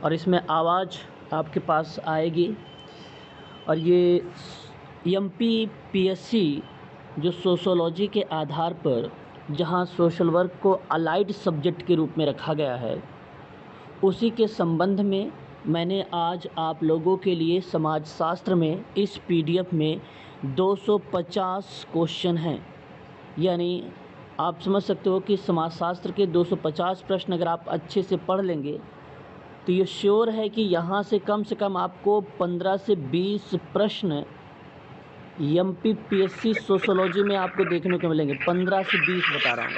और इसमें आवाज़ आपके पास आएगी। और ये MPPSC जो सोशोलॉजी के आधार पर जहाँ सोशल वर्क को अलाइड सब्जेक्ट के रूप में रखा गया है, उसी के संबंध में मैंने आज आप लोगों के लिए समाजशास्त्र में इस PDF में 250 क्वेश्चन हैं। यानी आप समझ सकते हो कि समाजशास्त्र के 250 प्रश्न अगर आप अच्छे से पढ़ लेंगे तो ये श्योर है कि यहाँ से कम आपको 15 से 20 प्रश्न MPPSC सोशोलॉजी में आपको देखने को मिलेंगे। 15 से 20 बता रहा हूँ।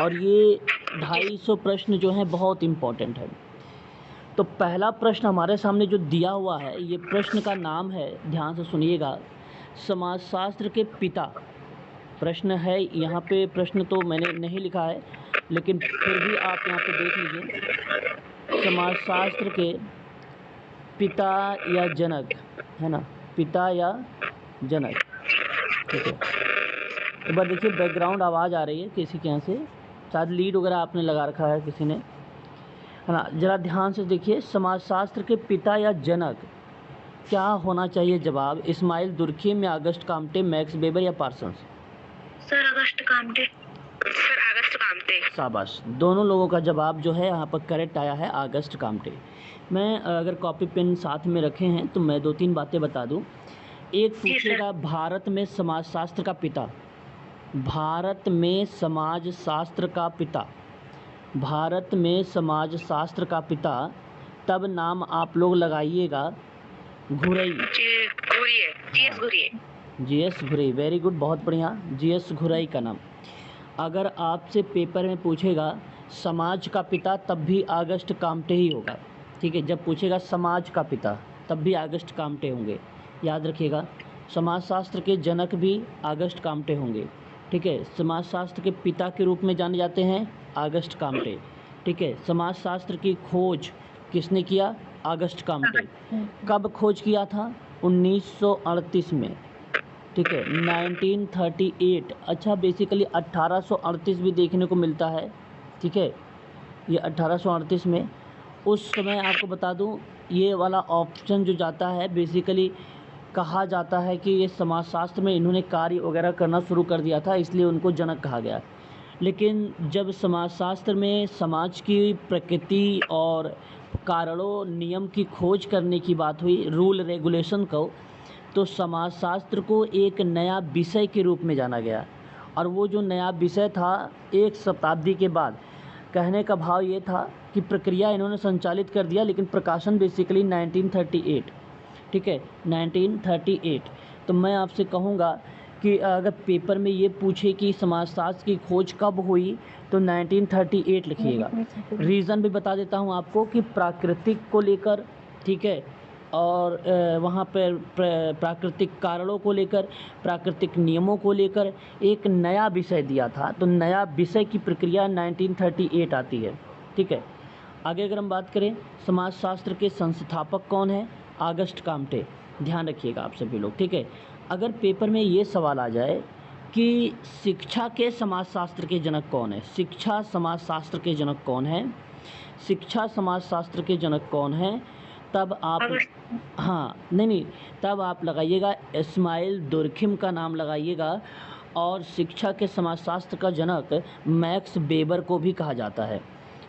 और ये 250 प्रश्न जो हैं बहुत इम्पॉर्टेंट है। तो पहला प्रश्न हमारे सामने जो दिया हुआ है, ये प्रश्न का नाम है, ध्यान से सुनिएगा, समाजशास्त्र के पिता। प्रश्न है यहाँ पे, प्रश्न तो मैंने नहीं लिखा है लेकिन फिर भी आप यहाँ पे देख लीजिए, समाजशास्त्र के पिता या जनक, है ना, पिता या जनक। ठीक है, एक बार देखिए बैकग्राउंड आवाज़ आ रही है किसी के यहाँ से, शायद लीड वगैरह आपने लगा रखा है किसी ने, है ना। ज़रा ध्यान से देखिए, समाजशास्त्र के पिता या जनक क्या होना चाहिए जवाब? इस्माइल दुर्खिम या अगस्ट काम्टे, मैक्स वेबर या Parsons? Sir Auguste Comte. Sir Auguste Comte. शाबाश, दोनों लोगों का जवाब जो है यहाँ पर करेक्ट आया है, अगस्ट काम्टे। मैं अगर कॉपी पेन साथ में रखे हैं तो मैं 2-3 बातें बता दूँ। एक पूछेगा भारत में समाजशास्त्र का पिता, भारत में समाजशास्त्र का पिता, भारत में समाजशास्त्र का पिता, तब नाम आप लोग लगाइएगा घुरई। GS घुरई, वेरी गुड, बहुत बढ़िया, GS घुरई का नाम। अगर आपसे पेपर में पूछेगा समाज का पिता, तब भी अगस्ट काम्टे ही होगा। ठीक है, जब पूछेगा समाज का पिता तब भी अगस्ट काम्टे होंगे, याद रखिएगा। समाजशास्त्र के जनक भी अगस्ट काम्टे होंगे। ठीक है, समाजशास्त्र के पिता के रूप में जाने जाते हैं अगस्ट काम्टे। ठीक है, समाजशास्त्र की खोज किसने किया? Auguste Comte. कब खोज किया था? 1938 में। ठीक है, 1938। अच्छा, बेसिकली 1838 भी देखने को मिलता है। ठीक है, ये 1838 में, उस समय आपको बता दूं, ये वाला ऑप्शन जो जाता है, बेसिकली कहा जाता है कि ये समाजशास्त्र में इन्होंने कार्य वगैरह करना शुरू कर दिया था, इसलिए उनको जनक कहा गया। लेकिन जब समाजशास्त्र में समाज की प्रकृति और कारणों नियम की खोज करने की बात हुई, रूल रेगुलेशन को, तो समाजशास्त्र को एक नया विषय के रूप में जाना गया। और वो जो नया विषय था, 1 शताब्दी के बाद, कहने का भाव ये था कि प्रक्रिया इन्होंने संचालित कर दिया, लेकिन प्रकाशन बेसिकली 1938। ठीक है, 1938। तो मैं आपसे कहूँगा कि अगर पेपर में ये पूछे कि समाजशास्त्र की खोज कब हुई तो 1938 लिखिएगा। रीज़न भी बता देता हूँ आपको कि प्राकृतिक को लेकर, ठीक है, और वहाँ पर प्राकृतिक कारणों को लेकर, प्राकृतिक नियमों को लेकर एक नया विषय दिया था। तो नया विषय की प्रक्रिया 1938 आती है। ठीक है, आगे अगर हम बात करें, समाजशास्त्र के संस्थापक कौन है? Auguste Comte. ध्यान रखिएगा आप सभी लोग। ठीक है, अगर पेपर में ये सवाल आ जाए कि शिक्षा के समाजशास्त्र के जनक कौन है, शिक्षा समाजशास्त्र के जनक कौन है, शिक्षा समाजशास्त्र के जनक कौन है, तब आप, हाँ नहीं, तब आप लगाइएगा इस्माइल दुर्खिम का नाम लगाइएगा। और शिक्षा के समाजशास्त्र का जनक मैक्स वेबर को भी कहा जाता है।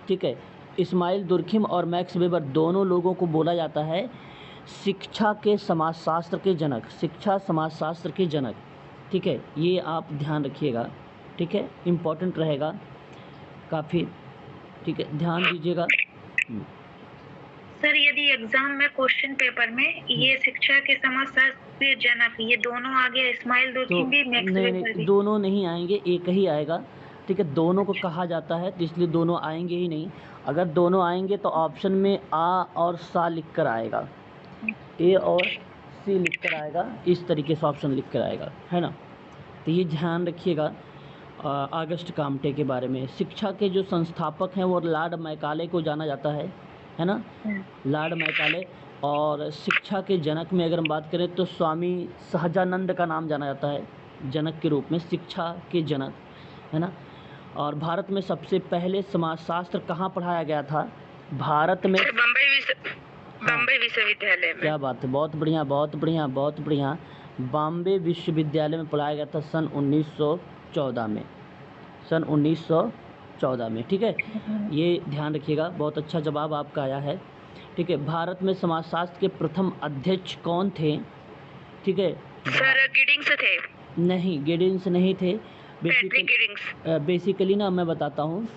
ठीक है, इस्माइल दुर्खिम और मैक्स वेबर दोनों लोगों को बोला जाता है शिक्षा के समाजशास्त्र के जनक, शिक्षा समाजशास्त्र के जनक। ठीक है, ये आप ध्यान रखिएगा। ठीक है, इम्पोर्टेंट रहेगा काफ़ी। ठीक है, ध्यान दीजिएगा। सर यदि एग्जाम में क्वेश्चन पेपर में ये शिक्षा के समाजशास्त्र के जनक ये दोनों आ गया, इस्माइल दुर्खिम भी, मैक्स वेबर भी, दोनों नहीं आएंगे, एक ही आएगा। ठीक है, दोनों को कहा जाता है तो इसलिए दोनों आएंगे ही नहीं। अगर दोनों आएंगे तो ऑप्शन में आ और सा लिख कर आएगा, ए और सी लिख कर आएगा, इस तरीके से ऑप्शन लिख कर आएगा, है ना। तो ये ध्यान रखिएगा अगस्ट काम्टे के बारे में। शिक्षा के जो संस्थापक हैं वो लॉर्ड मैकाले को जाना जाता है ना, लॉर्ड मैकाले। और शिक्षा के जनक में अगर हम बात करें तो स्वामी सहजानंद का नाम जाना जाता है जनक के रूप में, शिक्षा के जनक, है ना। और भारत में सबसे पहले समाजशास्त्र कहाँ पढ़ाया गया था? भारत में बम्बई विश्वविद्यालय में। क्या बात है, बहुत बढ़िया बहुत बढ़िया बहुत बढ़िया। बॉम्बे विश्वविद्यालय में पढ़ाया गया था सन 1914 में, सन 1914 में। ठीक है, ये ध्यान रखिएगा, बहुत अच्छा जवाब आपका आया है। ठीक है, भारत में समाजशास्त्र के प्रथम अध्यक्ष कौन थे? ठीक है सर, गिडिंग्स थे। नहीं, गिडिंग्स नहीं थे। Patrick Giddings. बेसिकली ना मैं बताता हूँ,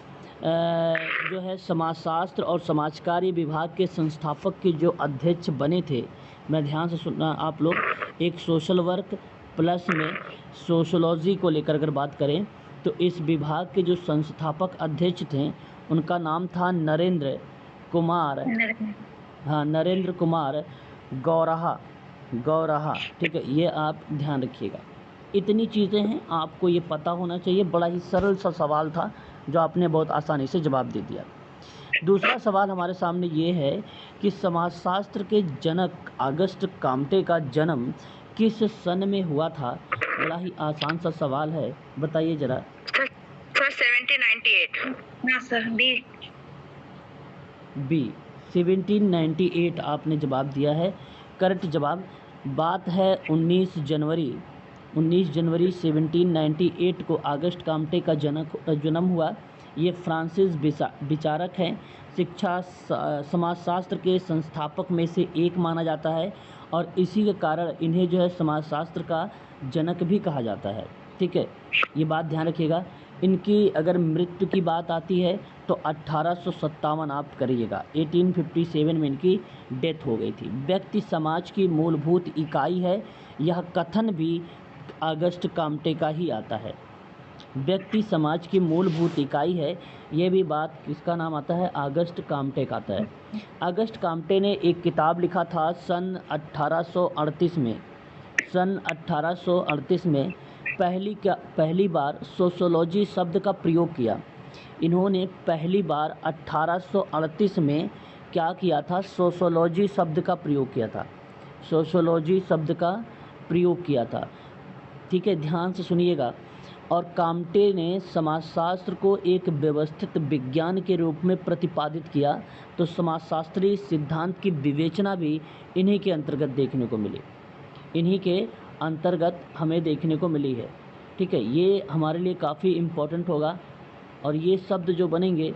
जो है समाजशास्त्र और समाज कार्य विभाग के संस्थापक के जो अध्यक्ष बने थे, मैं ध्यान से सुनना आप लोग, एक सोशल वर्क प्लस में सोशोलॉजी को लेकर अगर बात करें तो इस विभाग के जो संस्थापक अध्यक्ष थे उनका नाम था नरेंद्र कुमार, हाँ नरेंद्र कुमार गौराहा। ठीक है, ये आप ध्यान रखिएगा। इतनी चीज़ें हैं, आपको ये पता होना चाहिए। बड़ा ही सरल सा सवाल था जो आपने बहुत आसानी से जवाब दे दिया। दूसरा सवाल हमारे सामने ये है कि समाजशास्त्र के जनक अगस्त काम्टे का जन्म किस सन में हुआ था? बड़ा ही आसान सा सवाल है, बताइए जरा। सर 1798। ना सर, बी 1798 आपने जवाब दिया है, करेक्ट जवाब। बात है 19 जनवरी 1798 को अगस्त काम्टे का जन्म हुआ। ये फ्रांसीस विचारक हैं, शिक्षा समाजशास्त्र के संस्थापक में से एक माना जाता है और इसी के कारण इन्हें जो है समाजशास्त्र का जनक भी कहा जाता है। ठीक है, ये बात ध्यान रखिएगा। इनकी अगर मृत्यु की बात आती है तो 1857 आप करिएगा, 1857 में इनकी डेथ हो गई थी। व्यक्ति समाज की मूलभूत इकाई है, यह कथन भी अगस्त काम्टे का ही आता है। व्यक्ति समाज की मूलभूत इकाई है, ये भी बात किसका नाम आता है? अगस्त काम्टे का आता है। अगस्त काम्टे ने एक किताब लिखा था सन 1838 में, सन 1838 में पहली बार सोशोलॉजी शब्द का प्रयोग किया। इन्होंने पहली बार 1838 में क्या किया था? सोशोलॉजी शब्द का प्रयोग किया था, सोशोलॉजी शब्द का प्रयोग किया था। ठीक है, ध्यान से सुनिएगा। और काम्टे ने समाजशास्त्र को एक व्यवस्थित विज्ञान के रूप में प्रतिपादित किया, तो समाजशास्त्रीय सिद्धांत की विवेचना भी इन्हीं के अंतर्गत देखने को मिली, इन्हीं के अंतर्गत हमें देखने को मिली है। ठीक है, ये हमारे लिए काफ़ी इम्पोर्टेंट होगा और ये शब्द जो बनेंगे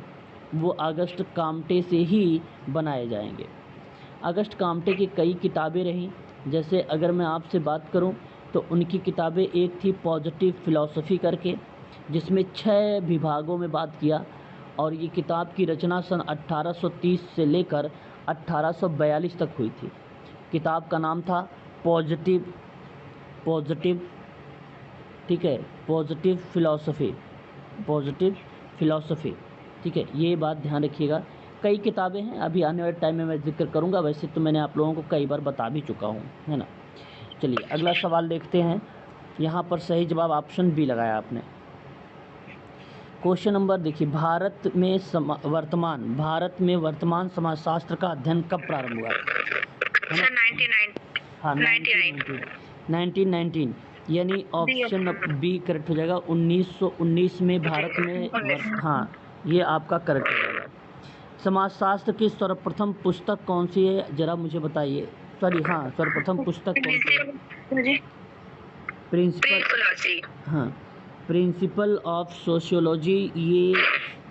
वो अगस्त काम्टे से ही बनाए जाएंगे। अगस्त काम्टे की कई किताबें रहीं, जैसे अगर मैं आपसे बात करूं तो उनकी किताबें, एक थी पॉजिटिव फ़िलॉसफ़ी करके, जिसमें 6 विभागों में बात किया, और ये किताब की रचना सन 1830 से लेकर 1842 तक हुई थी। किताब का नाम था पॉजिटिव, ठीक है, पॉजिटिव फ़िलॉसफ़ी। ठीक है, ये बात ध्यान रखिएगा। कई किताबें हैं, अभी आने वाले टाइम में मैं जिक्र करूँगा, वैसे तो मैंने आप लोगों को कई बार बता भी चुका हूँ, है ना। चलिए अगला सवाल देखते हैं। यहाँ पर सही जवाब ऑप्शन बी लगाया आपने। क्वेश्चन नंबर देखिए, भारत में वर्तमान समाजशास्त्र का अध्ययन कब प्रारंभ हुआ? सर 1919, यानी ऑप्शन बी करेक्ट हो जाएगा। 1919 में भारत में हाँ, ये आपका करेक्ट हो जाएगा। समाजशास्त्र की सर्वप्रथम पुस्तक कौन सी है, जरा मुझे बताइए। सर्वप्रथम पुस्तक कौन सी है? प्रिंसिपल ऑफ सोशियोलॉजी, ये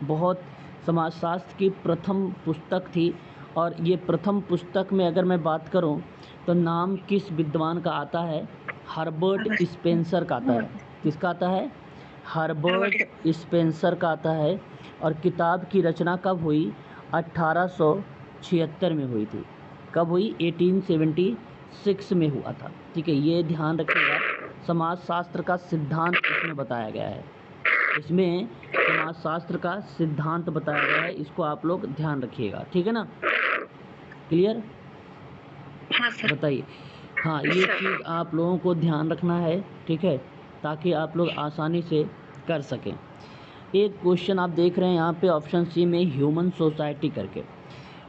बहुत समाजशास्त्र की प्रथम पुस्तक थी। और ये प्रथम पुस्तक में अगर मैं बात करूं तो नाम किस विद्वान का आता है? हर्बर्ट स्पेंसर का आता है। किसका आता है? हर्बर्ट स्पेंसर का आता है। और किताब की रचना कब हुई? 1876 में हुई थी। कब हुई? 1876 में हुआ था। ठीक है, ये ध्यान रखिएगा। समाजशास्त्र का सिद्धांत इसमें बताया गया है, इसमें समाजशास्त्र का सिद्धांत बताया गया है, इसको आप लोग ध्यान रखिएगा। ठीक है ना, क्लियर? हाँ सर। बताइए। हाँ, ये चीज़ आप लोगों को ध्यान रखना है, ठीक है, ताकि आप लोग आसानी से कर सकें। एक क्वेश्चन आप देख रहे हैं यहाँ पे ऑप्शन सी में, ह्यूमन सोसाइटी करके।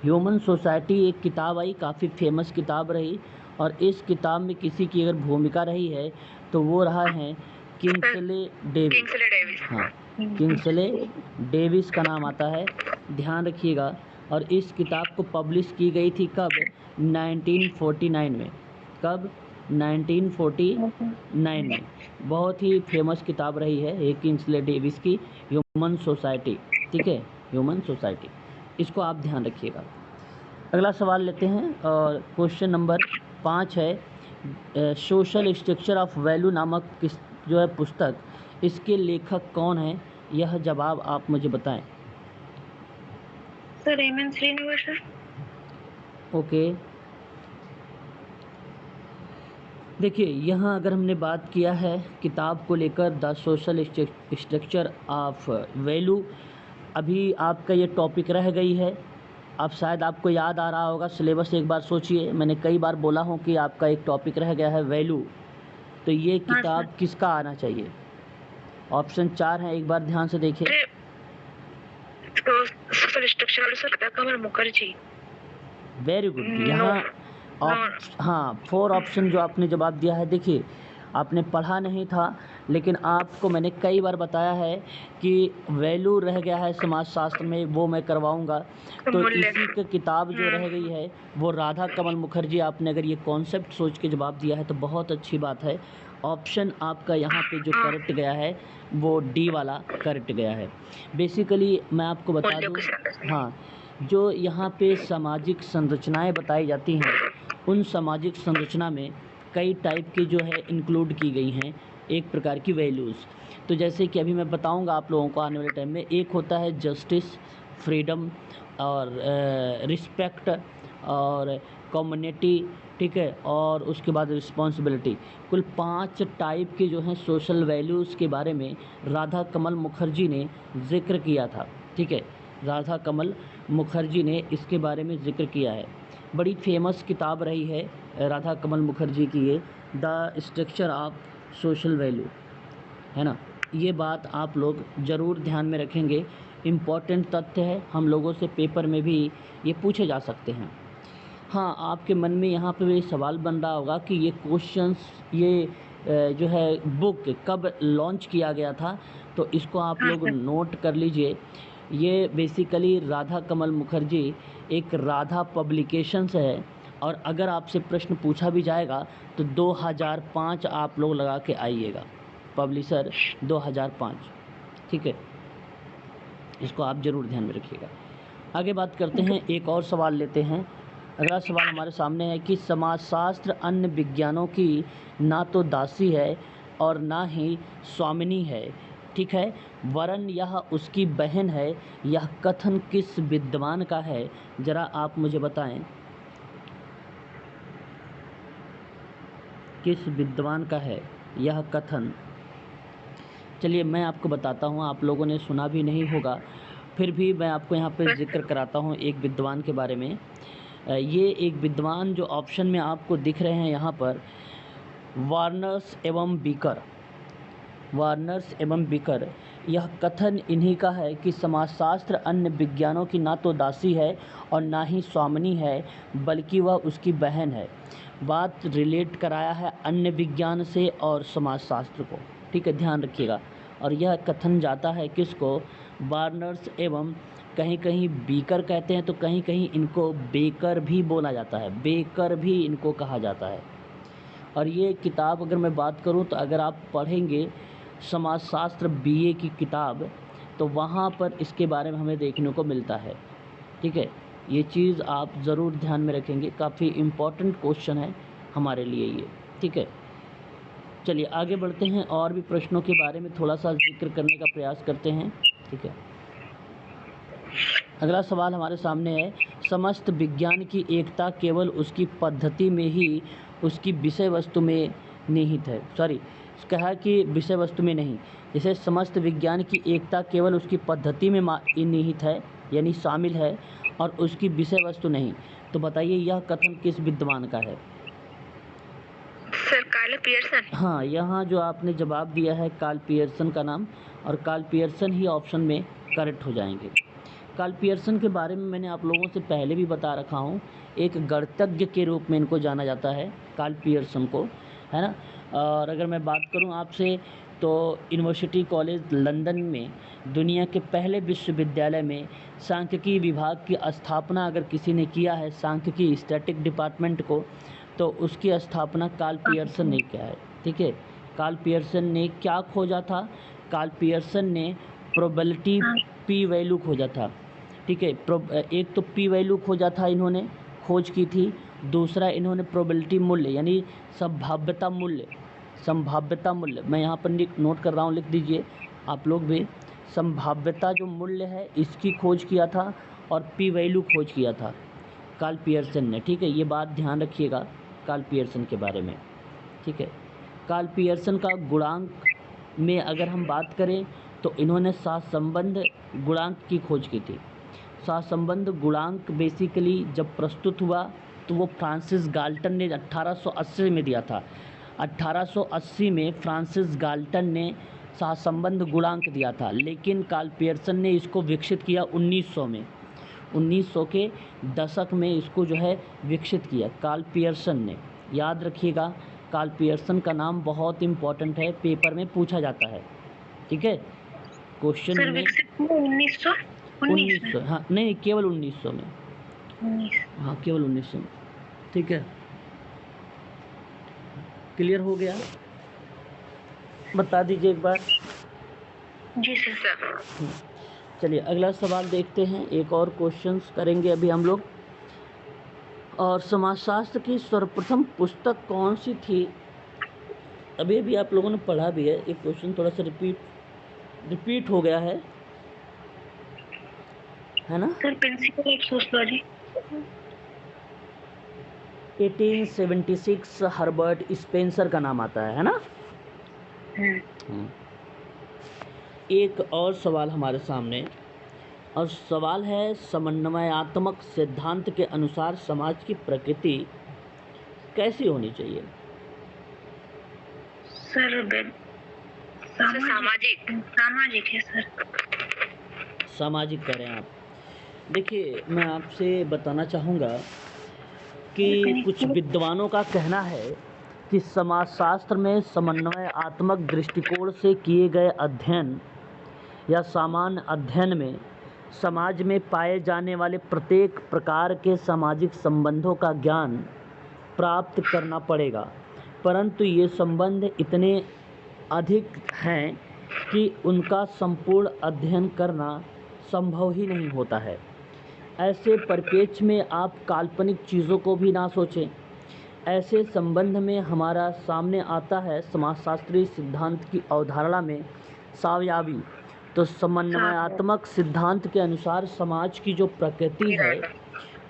ह्यूमन सोसाइटी एक किताब आई, काफ़ी फेमस किताब रही, और इस किताब में किसी की अगर भूमिका रही है तो वो रहा है किंग्सले डेविस। हाँ, किंग्सले डेविस का नाम आता है, ध्यान रखिएगा। और इस किताब को पब्लिश की गई थी कब? 1949 में। कब? 1949 में। बहुत ही फेमस किताब रही है ए किंग्सले डेविस की ह्यूमन सोसाइटी, ठीक है, ह्यूमन सोसाइटी। इसको आप ध्यान रखिएगा। अगला सवाल लेते हैं और क्वेश्चन नंबर 5 है सोशल स्ट्रक्चर ऑफ वैल्यू नामक किस जो है पुस्तक, इसके लेखक कौन है? यह जवाब आप मुझे बताएं। Sir Ramon Srinivasan. ओके, देखिए यहाँ अगर हमने बात किया है किताब को लेकर the social structure of value, अभी आपका ये टॉपिक रह गई है। अब शायद आपको याद आ रहा होगा सिलेबस, एक बार सोचिए, मैंने कई बार बोला हूँ कि आपका एक टॉपिक रह गया है वैल्यू, तो ये किताब किसका आना चाहिए? ऑप्शन 4 है, एक बार ध्यान से देखिए। Social structure sir Kamal Mukherjee. Very good. यहाँ हाँ 4 ऑप्शन जो आपने जवाब दिया है, देखिए आपने पढ़ा नहीं था लेकिन आपको मैंने कई बार बताया है कि वैल्यू रह गया है समाजशास्त्र में, वो मैं करवाऊंगा। तो इसी की किताब जो रह गई है वो राधा कमल मुखर्जी। आपने अगर ये कॉन्सेप्ट सोच के जवाब दिया है तो बहुत अच्छी बात है। ऑप्शन आपका यहाँ पे जो करेक्ट गया है वो डी वाला करेक्ट गया है। बेसिकली मैं आपको बता दूँ, हाँ, जो यहाँ पे सामाजिक संरचनाएं बताई जाती हैं उन सामाजिक संरचना में कई टाइप की जो है इंक्लूड की गई हैं एक प्रकार की वैल्यूज़। तो जैसे कि अभी मैं बताऊंगा आप लोगों को आने वाले टाइम में, एक होता है जस्टिस, फ्रीडम और रिस्पेक्ट और कम्युनिटी, ठीक है, और उसके बाद रिस्पॉन्सिबिलिटी। कुल 5 टाइप के जो हैं सोशल वैल्यूज़ के बारे में राधा कमल मुखर्जी ने जिक्र किया था, ठीक है, राधा कमल मुखर्जी ने इसके बारे में जिक्र किया है। बड़ी फेमस किताब रही है राधा कमल मुखर्जी की ये the structure of social value, है ना। ये बात आप लोग ज़रूर ध्यान में रखेंगे, इम्पॉर्टेंट तथ्य है, हम लोगों से पेपर में भी ये पूछे जा सकते हैं। हाँ, आपके मन में यहाँ पे भी सवाल बन रहा होगा कि ये क्वेश्चंस, ये जो है बुक कब लॉन्च किया गया था, तो इसको आप लोग नोट कर लीजिए। ये बेसिकली राधा कमल मुखर्जी एक राधा पब्लिकेशंस है, और अगर आपसे प्रश्न पूछा भी जाएगा तो 2005 आप लोग लगा के आइएगा, पब्लिशर 2005, ठीक है, इसको आप ज़रूर ध्यान में रखिएगा। आगे बात करते हैं, एक और सवाल लेते हैं। अगला सवाल हमारे सामने है कि समाजशास्त्र अन्य विज्ञानों की ना तो दासी है और ना ही स्वामिनी है, ठीक है, वरन यह उसकी बहन है। यह कथन किस विद्वान का है? जरा आप मुझे बताएं, किस विद्वान का है यह कथन? चलिए मैं आपको बताता हूँ, आप लोगों ने सुना भी नहीं होगा, फिर भी मैं आपको यहाँ पे जिक्र कराता हूँ एक विद्वान के बारे में। ये एक विद्वान जो ऑप्शन में आपको दिख रहे हैं यहाँ पर, वार्नर्स एवं बीकर, वार्नर्स एवं बीकर, यह कथन इन्हीं का है कि समाजशास्त्र अन्य विज्ञानों की ना तो दासी है और ना ही स्वामिनी है, बल्कि वह उसकी बहन है। बात रिलेट कराया है अन्य विज्ञान से और समाजशास्त्र को, ठीक है, ध्यान रखिएगा। और यह कथन जाता है किसको? वार्नर्स एवं, कहीं कहीं बीकर कहते हैं तो कहीं कहीं इनको बेकर भी बोला जाता है, बेकर भी इनको कहा जाता है। और ये किताब अगर मैं बात करूं तो अगर आप पढ़ेंगे समाजशास्त्र बीए की किताब तो वहाँ पर इसके बारे में हमें देखने को मिलता है, ठीक है, ये चीज़ आप ज़रूर ध्यान में रखेंगे, काफ़ी इम्पोर्टेंट क्वेश्चन है हमारे लिए ये, ठीक है। चलिए आगे बढ़ते हैं और भी प्रश्नों के बारे में थोड़ा सा जिक्र करने का प्रयास करते हैं, ठीक है। अगला सवाल हमारे सामने है, समस्त विज्ञान की एकता केवल उसकी पद्धति में ही उसकी विषय वस्तु में निहित है। सॉरी, कहा कि विषय वस्तु में नहीं, जैसे समस्त विज्ञान की एकता केवल उसकी पद्धति में निहित है यानी शामिल है और उसकी विषय वस्तु नहीं। तो बताइए यह कथन किस विद्वान का है? Sir Karl Pearson. हाँ, यहाँ जो आपने जवाब दिया है कार्ल पियर्सन का नाम, और कार्ल पियर्सन ही ऑप्शन में करेक्ट हो जाएंगे। कार्ल पियर्सन के बारे में मैंने आप लोगों से पहले भी बता रखा हूँ, एक गणितज्ञ के रूप में इनको जाना जाता है कार्ल पियर्सन को, है ना। और अगर मैं बात करूँ आपसे तो यूनिवर्सिटी कॉलेज लंदन में दुनिया के पहले विश्वविद्यालय में सांख्यिकी विभाग की स्थापना अगर किसी ने किया है, सांख्यिकी स्टैटिक डिपार्टमेंट को, तो उसकी स्थापना कार्ल पियर्सन ने किया है। ठीक है, कार्ल पियर्सन ने क्या खोजा था? कार्ल पियर्सन ने प्रोबेबिलिटी पी वैल्यू खोजा था। ठीक है, एक तो पी वैल्यू खोजा था, इन्होंने खोज की थी। दूसरा इन्होंने प्रोबेबिलिटी मूल्य यानी संभाव्यता मूल्य, संभाव्यता मूल्य मैं यहाँ पर नोट कर रहा हूँ, लिख दीजिए आप लोग भी। संभाव्यता जो मूल्य है इसकी खोज किया था और पी वैल्यू खोज किया था कार्ल पियर्सन ने। ठीक है, ये बात ध्यान रखिएगा कार्ल पियर्सन के बारे में। ठीक है, कार्ल पियर्सन का गुणांक में अगर हम बात करें तो इन्होंने सहसंबंध गुणांक की खोज की थी। सहसंबंध गुणांक बेसिकली जब प्रस्तुत हुआ तो वो फ्रांसिस गाल्टन ने 1880 में दिया था। 1880 में फ्रांसिस गाल्टन ने सहसंबंध गुणांक दिया था, लेकिन कार्ल पियर्सन ने इसको विकसित किया 1900 में। 1900 के दशक में इसको जो है विकसित किया कार्ल पियर्सन ने। याद रखिएगा, कार्ल पियर्सन का नाम बहुत इम्पोर्टेंट है, पेपर में पूछा जाता है। ठीक है, क्वेश्चन में 1900 हाँ, नहीं केवल 1900 में, हाँ केवल 1900 में। ठीक है, क्लियर हो गया? बता दीजिए एक बार। जी सर। चलिए अगला सवाल देखते हैं, एक और क्वेश्चंस करेंगे अभी हम लोग। और समाजशास्त्र की सर्वप्रथम पुस्तक कौन सी थी? अभी भी आप लोगों ने पढ़ा भी है, एक क्वेश्चन थोड़ा सा रिपीट हो गया है ना sir? Principle of sociology 1876 Herbert Spencer का नाम आता है ना? एक और सवाल हमारे सामने, और सवाल है समन्वयात्मक सिद्धांत के अनुसार समाज की प्रकृति कैसी होनी चाहिए? सर सामाजिक है सर। सामाजिक कह रहे हैं आप? देखिए मैं आपसे बताना चाहूँगा कि कुछ विद्वानों का कहना है कि समाजशास्त्र में समन्वयात्मक दृष्टिकोण से किए गए अध्ययन या सामान्य अध्ययन में समाज में पाए जाने वाले प्रत्येक प्रकार के सामाजिक संबंधों का ज्ञान प्राप्त करना पड़ेगा, परंतु ये संबंध इतने अधिक हैं कि उनका संपूर्ण अध्ययन करना संभव ही नहीं होता है। ऐसे परिप्रेक्ष्य में आप काल्पनिक चीज़ों को भी ना सोचें। ऐसे संबंध में हमारा सामने आता है समाजशास्त्रीय सिद्धांत की अवधारणा में सावयवी। तो समन्वयात्मक सिद्धांत के अनुसार समाज की जो प्रकृति है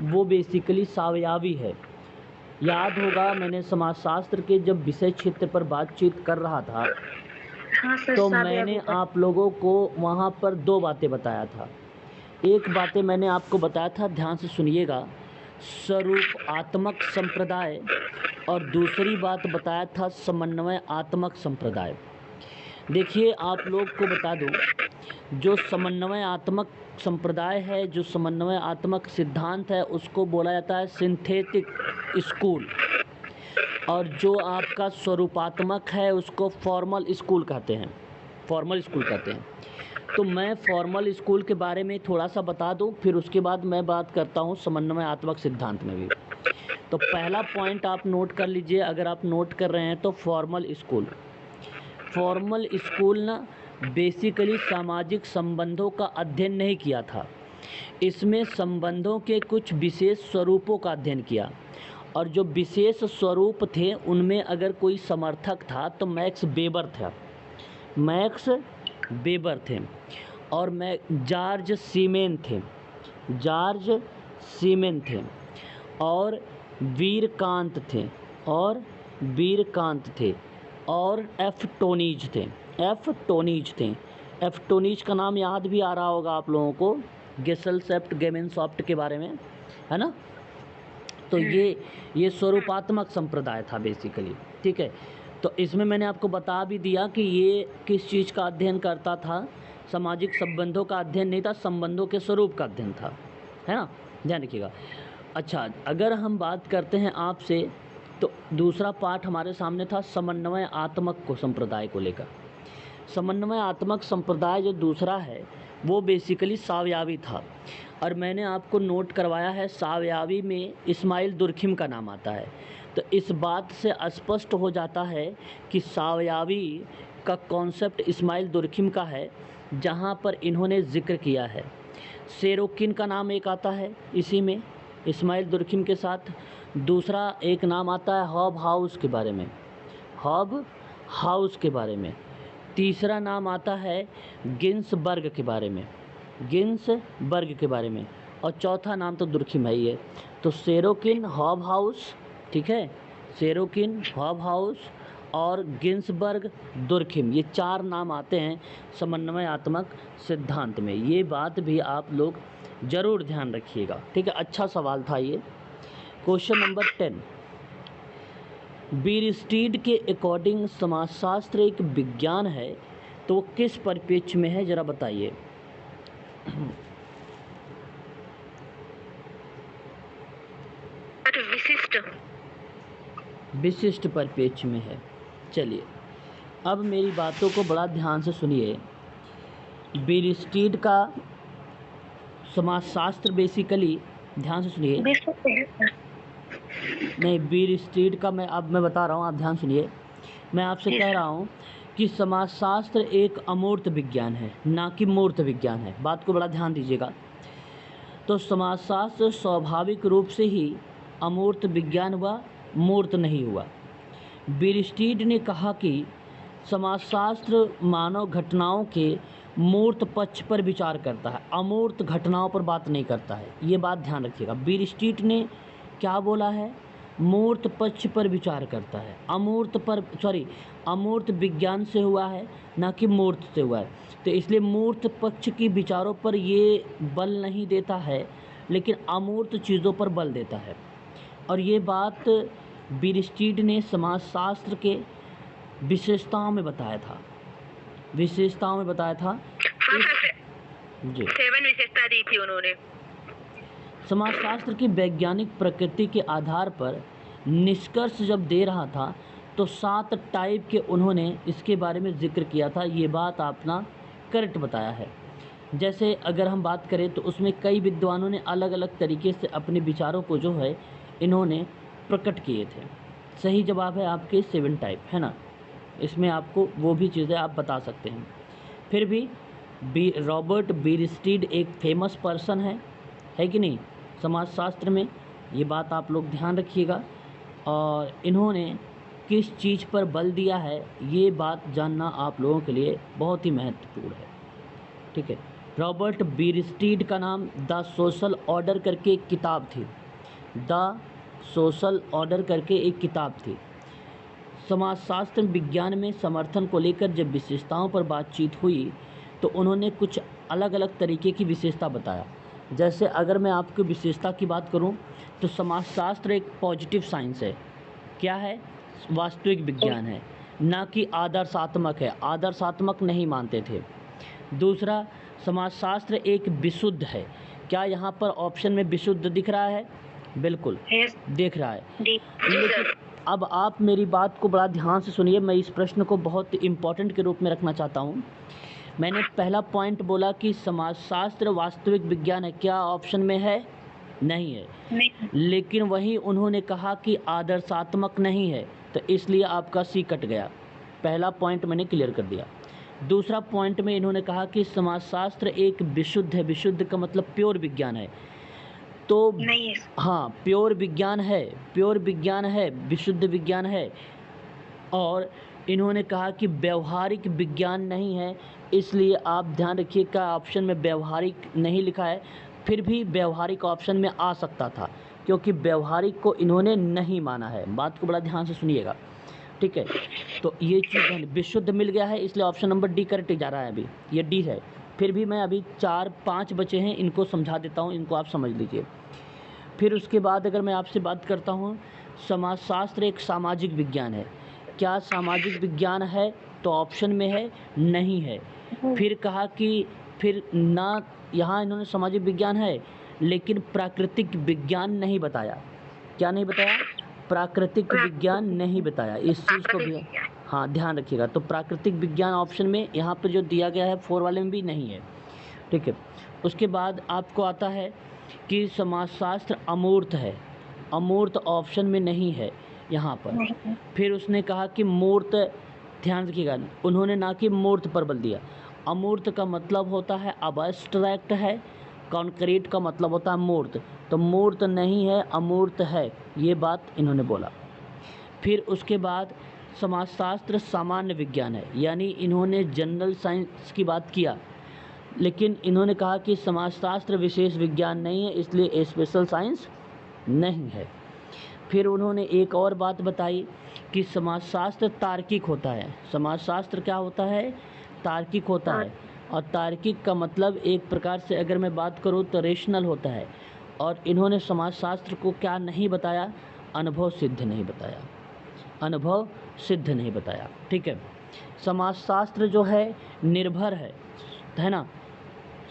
वो बेसिकली सावयवी है। याद होगा मैंने समाजशास्त्र के जब विषय क्षेत्र पर बातचीत कर रहा था तो मैंने आप लोगों को वहाँ पर दो बातें बताया था। एक बातें मैंने आपको बताया था, ध्यान से सुनिएगा, स्वरूपात्मक संप्रदाय, और दूसरी बात बताया था समन्वयात्मक संप्रदाय। देखिए आप लोग को बता दूं, जो समन्वयात्मक संप्रदाय है, जो समन्वयात्मक सिद्धांत है, उसको बोला जाता है सिंथेटिक स्कूल, और जो आपका स्वरूपात्मक है उसको फॉर्मल स्कूल कहते हैं, फॉर्मल स्कूल कहते हैं। तो मैं फॉर्मल स्कूल के बारे में थोड़ा सा बता दूं, फिर उसके बाद मैं बात करता हूं समन्वयात्मक सिद्धांत में भी। तो पहला पॉइंट आप नोट कर लीजिए, अगर आप नोट कर रहे हैं तो फॉर्मल स्कूल। फॉर्मल स्कूल ना बेसिकली सामाजिक संबंधों का अध्ययन नहीं किया था, इसमें संबंधों के कुछ विशेष स्वरूपों का अध्ययन किया, और जो विशेष स्वरूप थे उनमें अगर कोई समर्थक था तो मैक्स वेबर था, मैक्स वेबर थे, और जॉर्ज सीमेन थे, जॉर्ज सीमेन थे, और वीरकांत थे, और वीरकांत थे, और एफ टोनीज थे, एफ टोनीज थे। एफ टोनीज का नाम याद भी आ रहा होगा आप लोगों को, गेसलसेप्ट गेमेनसॉफ्ट के बारे में, है ना? तो ये स्वरूपात्मक संप्रदाय था बेसिकली। ठीक है, तो इसमें मैंने आपको बता भी दिया कि ये किस चीज़ का अध्ययन करता था, सामाजिक संबंधों का अध्ययन नहीं था, संबंधों के स्वरूप का अध्ययन था, है ना? ध्यान रखिएगा। अच्छा, अगर हम बात करते हैं आपसे, तो दूसरा पार्ट हमारे सामने था समन्वयात्मक को संप्रदाय को लेकर। समन्वयात्मक संप्रदाय जो दूसरा है वो बेसिकली सावयावी था, और मैंने आपको नोट करवाया है सावयावी में इस्माइल दुर्खिम का नाम आता है। तो इस बात से स्पष्ट हो जाता है कि सावयावी का कॉन्सेप्ट इस्माइल दुर्खिम का है, जहाँ पर इन्होंने जिक्र किया है। सेरोकिन का नाम एक आता है इसी में इस्माइल दुर्खिम के साथ। दूसरा एक नाम आता है हॉब हाउस के बारे में, हॉब हाउस के बारे में। तीसरा नाम आता है गिन्सबर्ग के बारे में, गिन्सबर्ग के बारे में। और चौथा नाम तो दुर्खिम है ही है। तो सेरोकिन, हॉब हाउस, ठीक है, सेरोकिन, हॉब हाउस और गिन्सबर्ग, दुर्खिम, ये 4 नाम आते हैं समन्वयात्मक सिद्धांत में। ये बात भी आप लोग ज़रूर ध्यान रखिएगा, ठीक है। अच्छा सवाल था ये। क्वेश्चन नंबर 10, बीरस्टीड के अकॉर्डिंग समाजशास्त्र एक विज्ञान है तो वो किस परिप्रेक्ष्य में है, ज़रा बताइए। विशिष्ट परिप्रेक्ष्य में है। चलिए अब मेरी बातों को बड़ा ध्यान से सुनिए। बीरस्टीड का समाजशास्त्र बेसिकली, ध्यान से सुनिए, नहीं बीरस्टीड का मैं बता रहा हूँ, आप ध्यान सुनिए। मैं आपसे कह रहा हूँ कि समाजशास्त्र एक अमूर्त विज्ञान है, ना कि मूर्त विज्ञान है। बात को बड़ा ध्यान दीजिएगा। तो समाजशास्त्र स्वाभाविक रूप से ही अमूर्त विज्ञान हुआ, मूर्त नहीं हुआ। बीरस्टीड ने कहा कि समाजशास्त्र मानव घटनाओं के मूर्त पक्ष पर विचार करता है, अमूर्त घटनाओं पर बात नहीं करता है। ये बात ध्यान रखिएगा। बीरस्टीड ने क्या बोला है, मूर्त पक्ष पर विचार करता है, अमूर्त विज्ञान से हुआ है, ना कि मूर्त से हुआ है। तो इसलिए मूर्त पक्ष की विचारों पर ये बल नहीं देता है, लेकिन अमूर्त चीज़ों पर बल देता है। और ये बात बीरस्टीड ने समाजशास्त्र के विशेषताओं में बताया था, विशेषताओं में बताया था। जी, 7 विशेषता दी थी उन्होंने। समाजशास्त्र की वैज्ञानिक प्रकृति के आधार पर निष्कर्ष जब दे रहा था तो 7 टाइप के उन्होंने इसके बारे में जिक्र किया था। ये बात आपने करेक्ट बताया है। जैसे अगर हम बात करें तो उसमें कई विद्वानों ने अलग अलग तरीके से अपने विचारों को जो है इन्होंने प्रकट किए थे। सही जवाब है आपके 7 टाइप, है ना। इसमें आपको वो भी चीज़ें आप बता सकते हैं। फिर भी रॉबर्ट बीरस्टीड एक फेमस पर्सन है कि नहीं समाजशास्त्र में, ये बात आप लोग ध्यान रखिएगा। और इन्होंने किस चीज़ पर बल दिया है ये बात जानना आप लोगों के लिए बहुत ही महत्वपूर्ण है, ठीक है। रॉबर्ट बीरस्टीड का नाम द सोशल ऑर्डर करके एक किताब थी, द सोशल ऑर्डर करके एक किताब थी। समाजशास्त्र विज्ञान में समर्थन को लेकर जब विशेषताओं पर बातचीत हुई तो उन्होंने कुछ अलग अलग तरीके की विशेषता बताया। जैसे अगर मैं आपको विशेषता की बात करूं तो समाजशास्त्र एक पॉजिटिव साइंस है। क्या है, वास्तविक विज्ञान है, ना कि आदर्शात्मक है, आदर्शात्मक नहीं मानते थे। दूसरा, समाजशास्त्र एक विशुद्ध है। क्या यहाँ पर ऑप्शन में विशुद्ध दिख रहा है? बिल्कुल दिख रहा है। लेकिन अब आप मेरी बात को बड़ा ध्यान से सुनिए, मैं इस प्रश्न को बहुत इम्पोर्टेंट के रूप में रखना चाहता हूँ। मैंने पहला पॉइंट बोला कि समाजशास्त्र वास्तविक विज्ञान है, क्या ऑप्शन में है? नहीं है। लेकिन वहीं उन्होंने कहा कि आदर्शात्मक नहीं है, तो इसलिए आपका सी कट गया। पहला पॉइंट मैंने क्लियर कर दिया। दूसरा पॉइंट में इन्होंने कहा कि समाजशास्त्र एक विशुद्ध है, विशुद्ध का मतलब प्योर विज्ञान है। तो नहीं, हाँ, प्योर विज्ञान है, प्योर विज्ञान है, विशुद्ध विज्ञान है। और इन्होंने कहा कि व्यवहारिक विज्ञान नहीं है, इसलिए आप ध्यान रखिए का ऑप्शन में व्यवहारिक नहीं लिखा है। फिर भी व्यवहारिक ऑप्शन में आ सकता था, क्योंकि व्यवहारिक को इन्होंने नहीं माना है। बात को बड़ा ध्यान से सुनिएगा, ठीक है। तो ये चीज़ विशुद्ध मिल गया है, इसलिए ऑप्शन नंबर डी करेक्ट जा रहा है। अभी ये डी है। फिर भी मैं अभी 4-5 बचे हैं, इनको समझा देता हूँ, इनको आप समझ लीजिए। फिर उसके बाद अगर मैं आपसे बात करता हूँ, समाजशास्त्र एक सामाजिक विज्ञान है। क्या सामाजिक विज्ञान है? तो ऑप्शन में है, नहीं है। फिर कहा कि फिर ना, यहाँ इन्होंने सामाजिक विज्ञान है लेकिन प्राकृतिक विज्ञान नहीं बताया। क्या नहीं बताया? प्राकृतिक विज्ञान नहीं बताया। इस चीज़ को भी, हाँ ध्यान रखिएगा। तो प्राकृतिक विज्ञान ऑप्शन में यहाँ पर जो दिया गया है 4 वाले में भी नहीं है, ठीक है। उसके बाद आपको आता है कि समाजशास्त्र अमूर्त है, अमूर्त ऑप्शन में नहीं है यहाँ पर। फिर उसने कहा कि मूर्त, ध्यान रखिएगा, उन्होंने ना कि मूर्त पर बल दिया। अमूर्त का मतलब होता है अबस्ट्रैक्ट है, कॉन्क्रीट का मतलब होता है मूर्त, तो मूर्त नहीं है अमूर्त है, ये बात इन्होंने बोला। फिर उसके बाद समाजशास्त्र सामान्य विज्ञान है, यानी इन्होंने जनरल साइंस की बात किया, लेकिन इन्होंने कहा कि समाजशास्त्र विशेष विज्ञान नहीं है, इसलिए स्पेशल साइंस नहीं है। फिर उन्होंने एक और बात बताई कि समाजशास्त्र तार्किक होता है। समाजशास्त्र क्या होता है? तार्किक होता है, और तार्किक का मतलब एक प्रकार से अगर मैं बात करूँ तो रेशनल होता है। और इन्होंने समाजशास्त्र को क्या नहीं बताया? अनुभव सिद्ध नहीं बताया, अनुभव सिद्ध नहीं बताया, ठीक है। समाजशास्त्र जो है निर्भर है ना,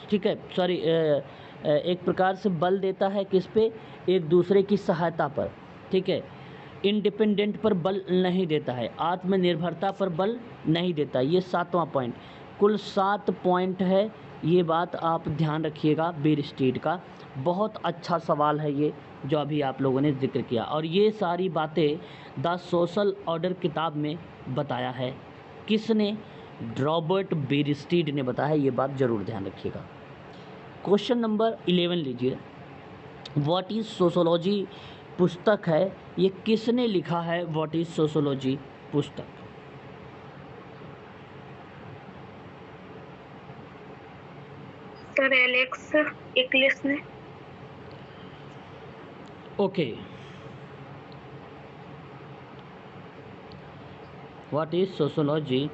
ठीक है, सॉरी, एक प्रकार से बल देता है किस पे? एक दूसरे की सहायता पर, ठीक है। इंडिपेंडेंट पर बल नहीं देता है, आत्मनिर्भरता पर बल नहीं देता। ये 7वां पॉइंट, कुल 7 पॉइंट है, ये बात आप ध्यान रखिएगा। बीयरस्टेड का बहुत अच्छा सवाल है ये जो अभी आप लोगों ने जिक्र किया, और ये सारी बातें द सोशल ऑर्डर किताब में बताया है। किसने? रॉबर्ट बीयरस्टेड ने बताया है, ये बात ज़रूर ध्यान रखिएगा। क्वेश्चन नंबर 11 लीजिए। व्हाट इज़ सोशोलॉजी पुस्तक है, ये किसने लिखा है? व्हाट इज़ सोशोलॉजी पुस्तक? सर एलेक्स इक्लिस ने। Okay, what is sociology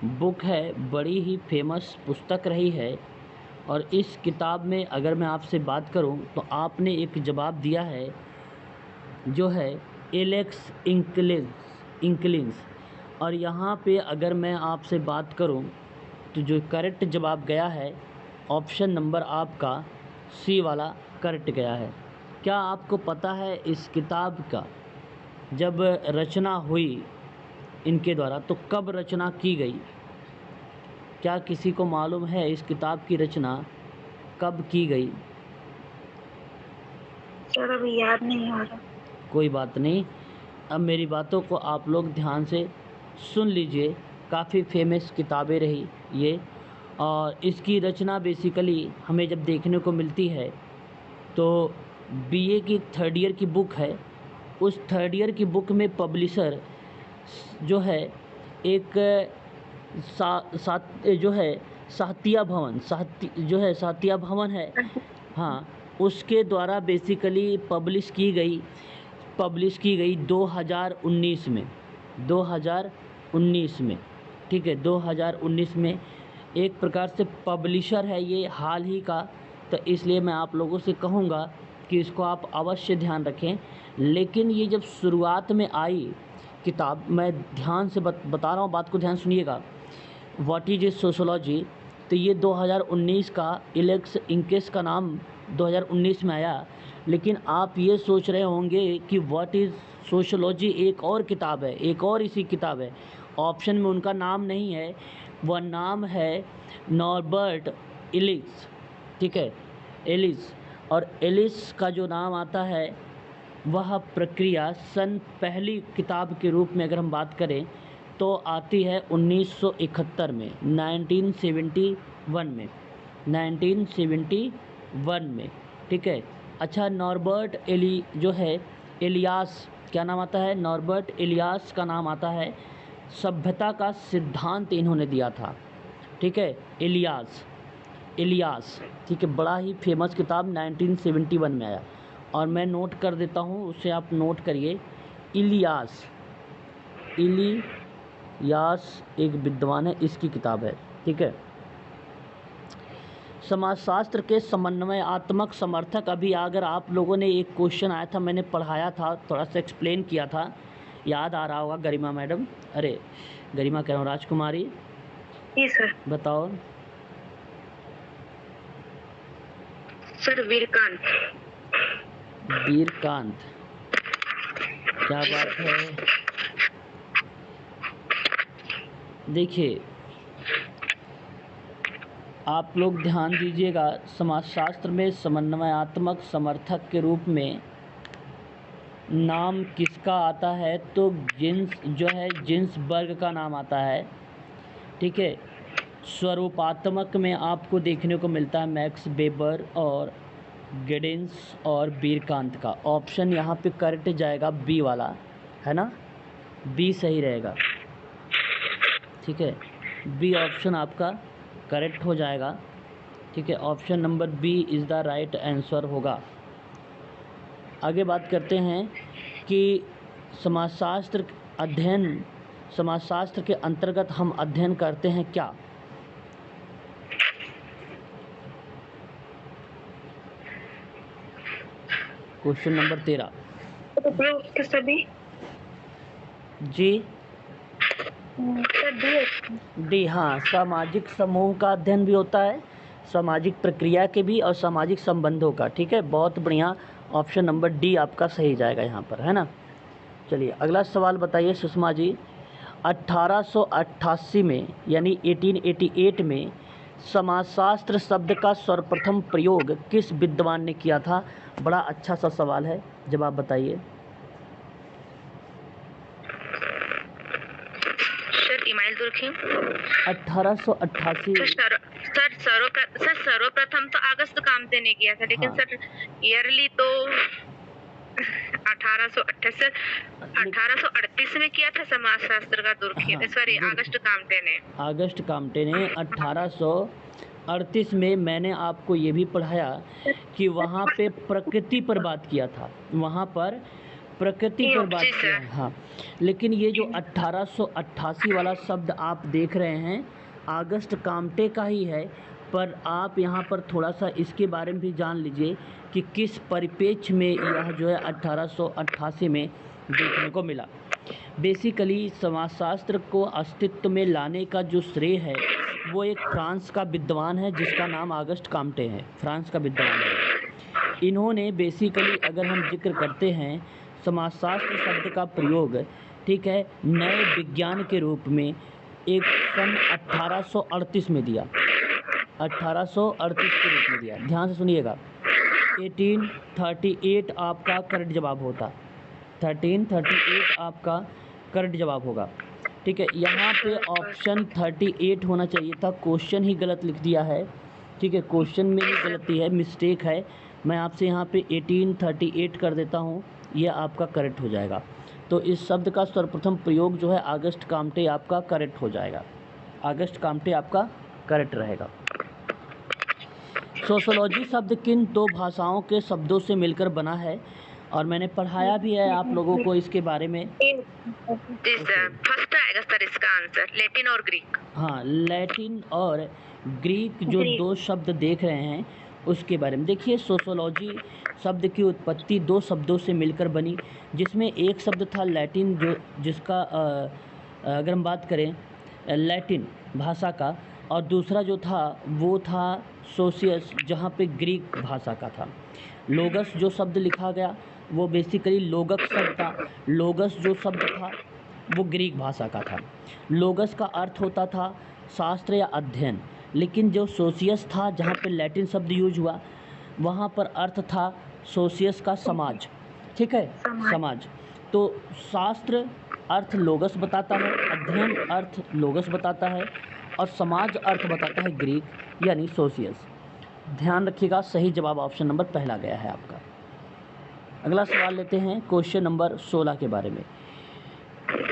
book है, बड़ी ही फेमस पुस्तक रही है। और इस किताब में अगर मैं आपसे बात करूं तो आपने एक जवाब दिया है जो है एलेक्स इंकलिंस। और यहाँ पे अगर मैं आपसे बात करूं तो जो करेक्ट जवाब गया है ऑप्शन नंबर आपका सी वाला करेक्ट गया है। क्या आपको पता है इस किताब का जब रचना हुई इनके द्वारा तो कब रचना की गई? क्या किसी को मालूम है इस किताब की रचना कब की गई? सर अभी याद नहीं आ रहा। कोई बात नहीं, अब मेरी बातों को आप लोग ध्यान से सुन लीजिए। काफ़ी फेमस किताबें रही ये, और इसकी रचना बेसिकली हमें जब देखने को मिलती है तो बीए की 3rd ईयर की बुक है। उस 3rd ईयर की बुक में पब्लिशर जो है एक जो है साहित्य भवन है, हाँ, उसके द्वारा बेसिकली पब्लिश की गई 2019 में, 2019 में, ठीक है, 2019 में। एक प्रकार से पब्लिशर है ये हाल ही का, तो इसलिए मैं आप लोगों से कहूँगा कि इसको आप अवश्य ध्यान रखें। लेकिन ये जब शुरुआत में आई किताब, मैं ध्यान से बता रहा हूँ, बात को ध्यान सुनिएगा। व्हाट इज सोशोलॉजी, तो ये 2019 का एलेक्स इंकेस का नाम 2019 में आया। लेकिन आप ये सोच रहे होंगे कि व्हाट इज़ सोशोलॉजी एक और किताब है, एक और इसी किताब है। ऑप्शन में उनका नाम नहीं है, वह नाम है नॉर्बर्ट एलिस, ठीक है, एलिस। और एलिस का जो नाम आता है वह प्रक्रिया पहली किताब के रूप में अगर हम बात करें तो आती है 1971 में, 1971 में, ठीक है। अच्छा, नॉर्बर्ट एलियास, क्या नाम आता है? नॉर्बर्ट एलियास का नाम आता है। सभ्यता का सिद्धांत इन्होंने दिया था, ठीक है, एलियास, ठीक है, बड़ा ही फेमस किताब 1971 में आया। और मैं नोट कर देता हूँ, उसे आप नोट करिए। इलियास एक विद्वान है, इसकी किताब है, ठीक है। समाजशास्त्र के समन्वयात्मक समर्थक, अभी अगर आप लोगों ने एक क्वेश्चन आया था, मैंने पढ़ाया था, थोड़ा सा एक्सप्लेन किया था, याद आ रहा होगा। गरिमा मैडम, अरे गरिमा कह रहा हूँ, राजकुमारी, जी सर। बताओ। सर वीरकांत, क्या बात है। देखिए आप लोग ध्यान दीजिएगा, समाजशास्त्र में समन्वयात्मक समर्थक के रूप में नाम किसका आता है, तो जिन्स जो है जिन्स वर्ग का नाम आता है। ठीक है, स्वरूपात्मक में आपको देखने को मिलता है मैक्स वेबर और गिडिंस और वीरकांत का। ऑप्शन यहाँ पे करेक्ट जाएगा बी वाला, है ना, बी सही रहेगा। ठीक है, बी ऑप्शन आपका करेक्ट हो जाएगा। ठीक है, option number B is the right answer होगा। आगे बात करते हैं कि समाजशास्त्र के अंतर्गत हम अध्ययन करते हैं क्या। क्वेश्चन नंबर 13 सभी जी डी। हाँ, सामाजिक समूह का अध्ययन भी होता है, सामाजिक प्रक्रिया के भी और सामाजिक संबंधों का। ठीक है, बहुत बढ़िया, ऑप्शन नंबर डी आपका सही जाएगा यहाँ पर, है ना। चलिए अगला सवाल बताइए सुषमा जी। 1888 में यानी 1888 में समाजशास्त्र शब्द का सर्वप्रथम प्रयोग किस विद्वान ने किया था। बड़ा अच्छा सा सवाल है, जवाब बताइए। Email Durkheim 1888। सर सर्वप्रथम तो अगस्त कामते ने किया था, लेकिन हाँ। सर ईयरली तो 1838 में किया था समाजशास्त्र का दुर्खिम। हाँ, सॉरी, अगस्त कामते ने 1838 में। मैंने आपको ये भी पढ़ाया कि वहाँ पे प्रकृति पर बात किया था, वहाँ पर प्रकृति पर बात किया है। हाँ, लेकिन ये जो 1888 वाला शब्द आप देख रहे हैं अगस्त कामटे का ही है, पर आप यहाँ पर थोड़ा सा इसके बारे में भी जान लीजिए कि किस परिप्रेक्ष्य में यह जो है 1888 में देखने को मिला। बेसिकली समाजशास्त्र को अस्तित्व में लाने का जो श्रेय है वो एक फ्रांस का विद्वान है जिसका नाम अगस्त कामटे है, फ्रांस का विद्वान है। इन्होंने बेसिकली अगर हम जिक्र करते हैं समाजशास्त्र शब्द का प्रयोग, ठीक है, नए विज्ञान के रूप में एक सन 1838 में दिया, 1838 के रूप में दिया। ध्यान से सुनिएगा, 1838 आपका करेक्ट जवाब होता, 1338 आपका करेक्ट जवाब होगा। ठीक है, यहाँ पे ऑप्शन 38 होना चाहिए था, क्वेश्चन ही गलत लिख दिया है। ठीक है, क्वेश्चन में ही गलती है, मिस्टेक है। मैं आपसे यहाँ पे 1838 कर देता हूँ, यह आपका करेक्ट हो जाएगा। तो इस शब्द का सर्वप्रथम प्रयोग जो है अगस्त कामटे आपका करेक्ट हो जाएगा, अगस्त कामटे आपका करेक्ट रहेगा। सोशियोलॉजी शब्द किन दो भाषाओं के शब्दों से मिलकर बना है, और मैंने पढ़ाया भी है आप लोगों को इसके बारे में। फर्स्ट आएगा सर इसका आंसर, लैटिन और ग्रीक। हाँ, लैटिन और ग्रीक जो दो शब्द देख रहे हैं उसके बारे में देखिए। सोशियोलॉजी शब्द की उत्पत्ति दो शब्दों से मिलकर बनी, जिसमें एक शब्द था लैटिन जो जिसका अगर हम बात करें लैटिन भाषा का, और दूसरा जो था वो था सोशियस जहाँ पे ग्रीक भाषा का था। लोगस जो शब्द लिखा गया वो बेसिकली लोगक शब्द था, लोगस जो शब्द था वो ग्रीक भाषा का था। लोगस का अर्थ होता था शास्त्र या अध्ययन, लेकिन जो सोशियस था जहाँ पे लैटिन शब्द यूज हुआ वहाँ पर अर्थ था सोशियस का समाज। ठीक है, समाज। तो शास्त्र अर्थ लोगस बताता है, अध्ययन अर्थ लोगस बताता है, और समाज अर्थ बताता है ग्रीक यानी सोशियस। ध्यान रखिएगा, सही जवाब ऑप्शन नंबर पहला गया है आपका। अगला सवाल लेते हैं क्वेश्चन नंबर 16 के बारे में।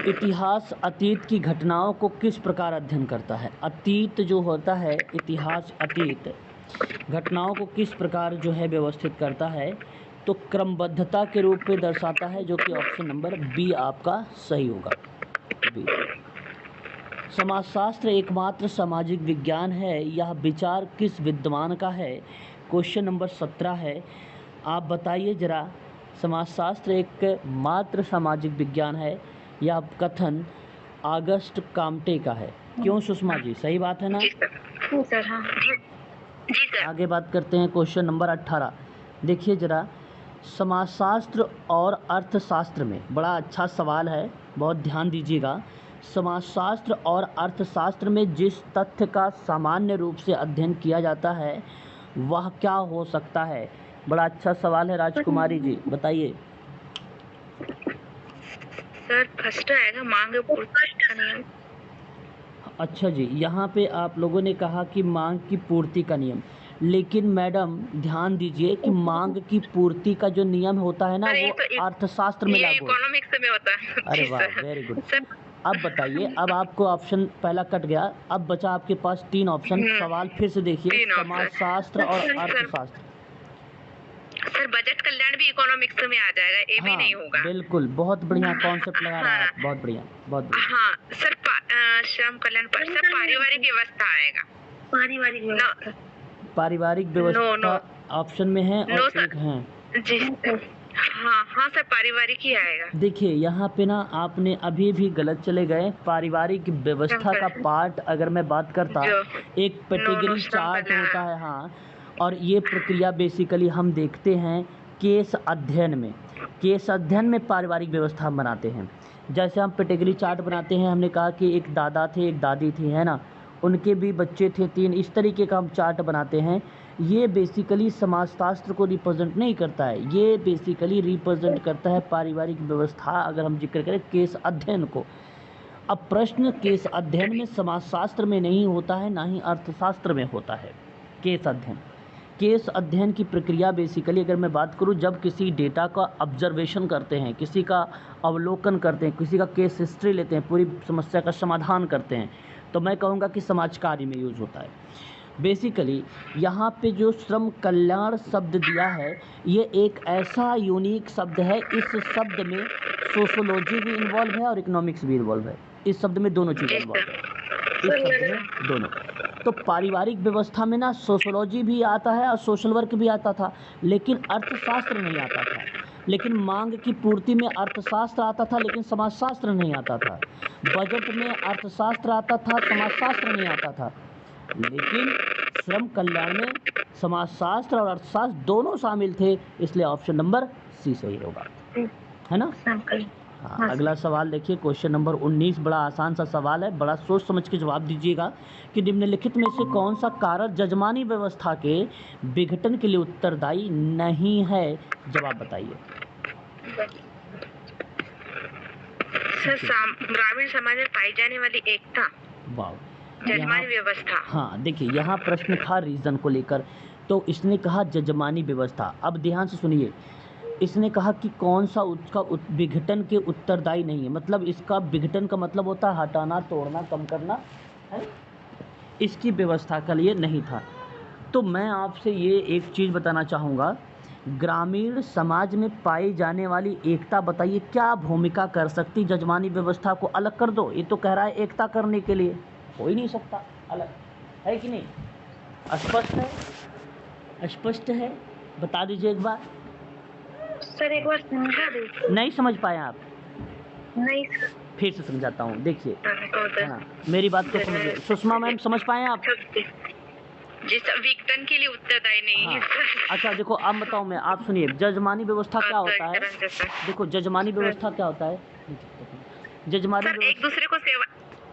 इतिहास अतीत की घटनाओं को किस प्रकार अध्ययन करता है। अतीत जो होता है, इतिहास अतीत घटनाओं को किस प्रकार जो है व्यवस्थित करता है, तो क्रमबद्धता के रूप में दर्शाता है, जो कि ऑप्शन नंबर बी आपका सही होगा, बी। समाजशास्त्र एकमात्र सामाजिक विज्ञान है, यह विचार किस विद्वान का है। क्वेश्चन नंबर 17 है, आप बताइए जरा, समाजशास्त्र एक मात्र सामाजिक विज्ञान है, यह कथन अगस्त कामटे का है। क्यों सुषमा जी, सही बात है ना। जी सर, हाँ जी सर। आगे बात करते हैं क्वेश्चन नंबर 18। देखिए जरा, समाजशास्त्र और अर्थशास्त्र में, बड़ा अच्छा सवाल है, बहुत ध्यान दीजिएगा। समाजशास्त्र और अर्थशास्त्र में जिस तथ्य का सामान्य रूप से अध्ययन किया जाता है वह क्या हो सकता है? बड़ा अच्छा सवाल है राजकुमारी जी, बताइए। सर फर्स्ट आएगा मांग पूर्ति का नियम। अच्छा जी, यहाँ पे आप लोगों ने कहा कि मांग की पूर्ति का नियम, लेकिन मैडम ध्यान दीजिए कि मांग की पूर्ति का जो नियम होता है ना वो अर्थशास्त्र में लागू होता है। इकोनॉमिक्स में होता है। अरे वाह, वेरी गुड। अब बताइए, अब आपको ऑप्शन पहला कट गया, अब बचा आपके पास 3 ऑप्शन। सवाल फिर से देखिए, समाजशास्त्र और अर्थशास्त्र। सर बजट कल्याण भी इकोनॉमिक्स में आ जाएगा, ये भी नहीं होगा। बिल्कुल, बहुत बढ़िया कॉन्सेप्ट लगा रहा है आप, बहुत बढ़िया, बहुत बढ़िया। हाँ सर, श्रम कल्याण पर सर पारिवारिक व्यवस्था आएगा। पारिवारिक व्यवस्था ऑप्शन में है और एक है जी। हाँ सर, पारिवारिक ही आएगा। देखिए यहाँ पे ना आपने अभी भी गलत चले गए। पारिवारिक व्यवस्था का पार्ट अगर मैं बात करता, एक कैटेगरी चार्ट होता है। हाँ, और ये प्रक्रिया बेसिकली हम देखते हैं केस अध्ययन में। केस अध्ययन में पारिवारिक व्यवस्था हम बनाते हैं। जैसे हम कैटेगरी चार्ट बनाते हैं, हमने कहा कि एक दादा थे, एक दादी थी, है ना, उनके भी बच्चे थे 3, इस तरीके का हम चार्ट बनाते हैं। ये बेसिकली समाजशास्त्र को रिप्रेजेंट नहीं करता है, ये बेसिकली रिप्रेजेंट करता है पारिवारिक व्यवस्था, अगर हम जिक्र करें केस अध्ययन को। अब प्रश्न केस अध्ययन में समाजशास्त्र में नहीं होता है, ना ही अर्थशास्त्र में होता है केस अध्ययन। केस अध्ययन की प्रक्रिया बेसिकली अगर मैं बात करूं, जब किसी डेटा का ऑब्जर्वेशन करते हैं, किसी का अवलोकन करते हैं, किसी का केस हिस्ट्री लेते हैं, पूरी समस्या का समाधान करते हैं, तो मैं कहूँगा कि समाज कार्य में यूज़ होता है। बेसिकली यहाँ पे जो श्रम कल्याण शब्द दिया है, ये एक ऐसा यूनिक शब्द है, इस शब्द में सोशोलॉजी भी इन्वॉल्व है और इकोनॉमिक्स भी इन्वॉल्व है। इस शब्द में दोनों चीज़ें इन्वॉल्व है, इस शब्द में दोनों। तो पारिवारिक व्यवस्था में ना सोशोलॉजी भी आता है और सोशल वर्क भी आता था, लेकिन अर्थशास्त्र नहीं आता था। लेकिन मांग की पूर्ति में अर्थशास्त्र आता था, लेकिन समाजशास्त्र नहीं आता था। बजट में अर्थशास्त्र आता था, समाजशास्त्र नहीं आता था। लेकिन श्रम कल्याण में समाजशास्त्र और अर्थशास्त्र दोनों शामिल थे, इसलिए ऑप्शन नंबर सी सही होगा, है ना। हाँ, अगला सवाल देखिए, क्वेश्चन नंबर 19, बड़ा आसान सा सवाल है, बड़ा सोच समझ के जवाब दीजिएगा कि निम्नलिखित में से कौन सा कारक जजमानी व्यवस्था के विघटन के लिए उत्तरदायी नहीं है? जवाब बताइए। ग्रामीण समाज में पाई जाने वाली एकता, वाह, जजमानी व्यवस्था। हाँ देखिए, यहाँ प्रश्न था रीजन को लेकर, तो इसने कहा जजमानी व्यवस्था। अब ध्यान से सुनिए, इसने कहा कि कौन सा उसका विघटन के उत्तरदायी नहीं है, मतलब इसका विघटन का मतलब होता है हटाना, तोड़ना, कम करना, है, इसकी व्यवस्था के लिए नहीं था। तो मैं आपसे ये एक चीज़ बताना चाहूँगा, ग्रामीण समाज में पाई जाने वाली एकता बताइए क्या भूमिका कर सकती? जजमानी व्यवस्था को अलग कर दो, ये तो कह रहा है एकता करने के लिए, हो ही नहीं सकता अलग, है कि नहीं? स्पष्ट है, स्पष्ट है, बता दीजिए एक बार। सर एक बार समझा दीजिए। नहीं समझ पाए आप? नहीं, फिर से समझाता हूँ, देखिए। हाँ, मेरी बात को समझिए। सुषमा मैम, समझ पाए आप? जी सर, विघटन के लिए उत्तरदायी नहीं है सर। अच्छा देखो, अब बताऊँ मैं, आप सुनिए, जजमानी व्यवस्था क्या होता है। देखो जजमानी व्यवस्था क्या होता है, जजमानी सर एक दूसरे को सेवा,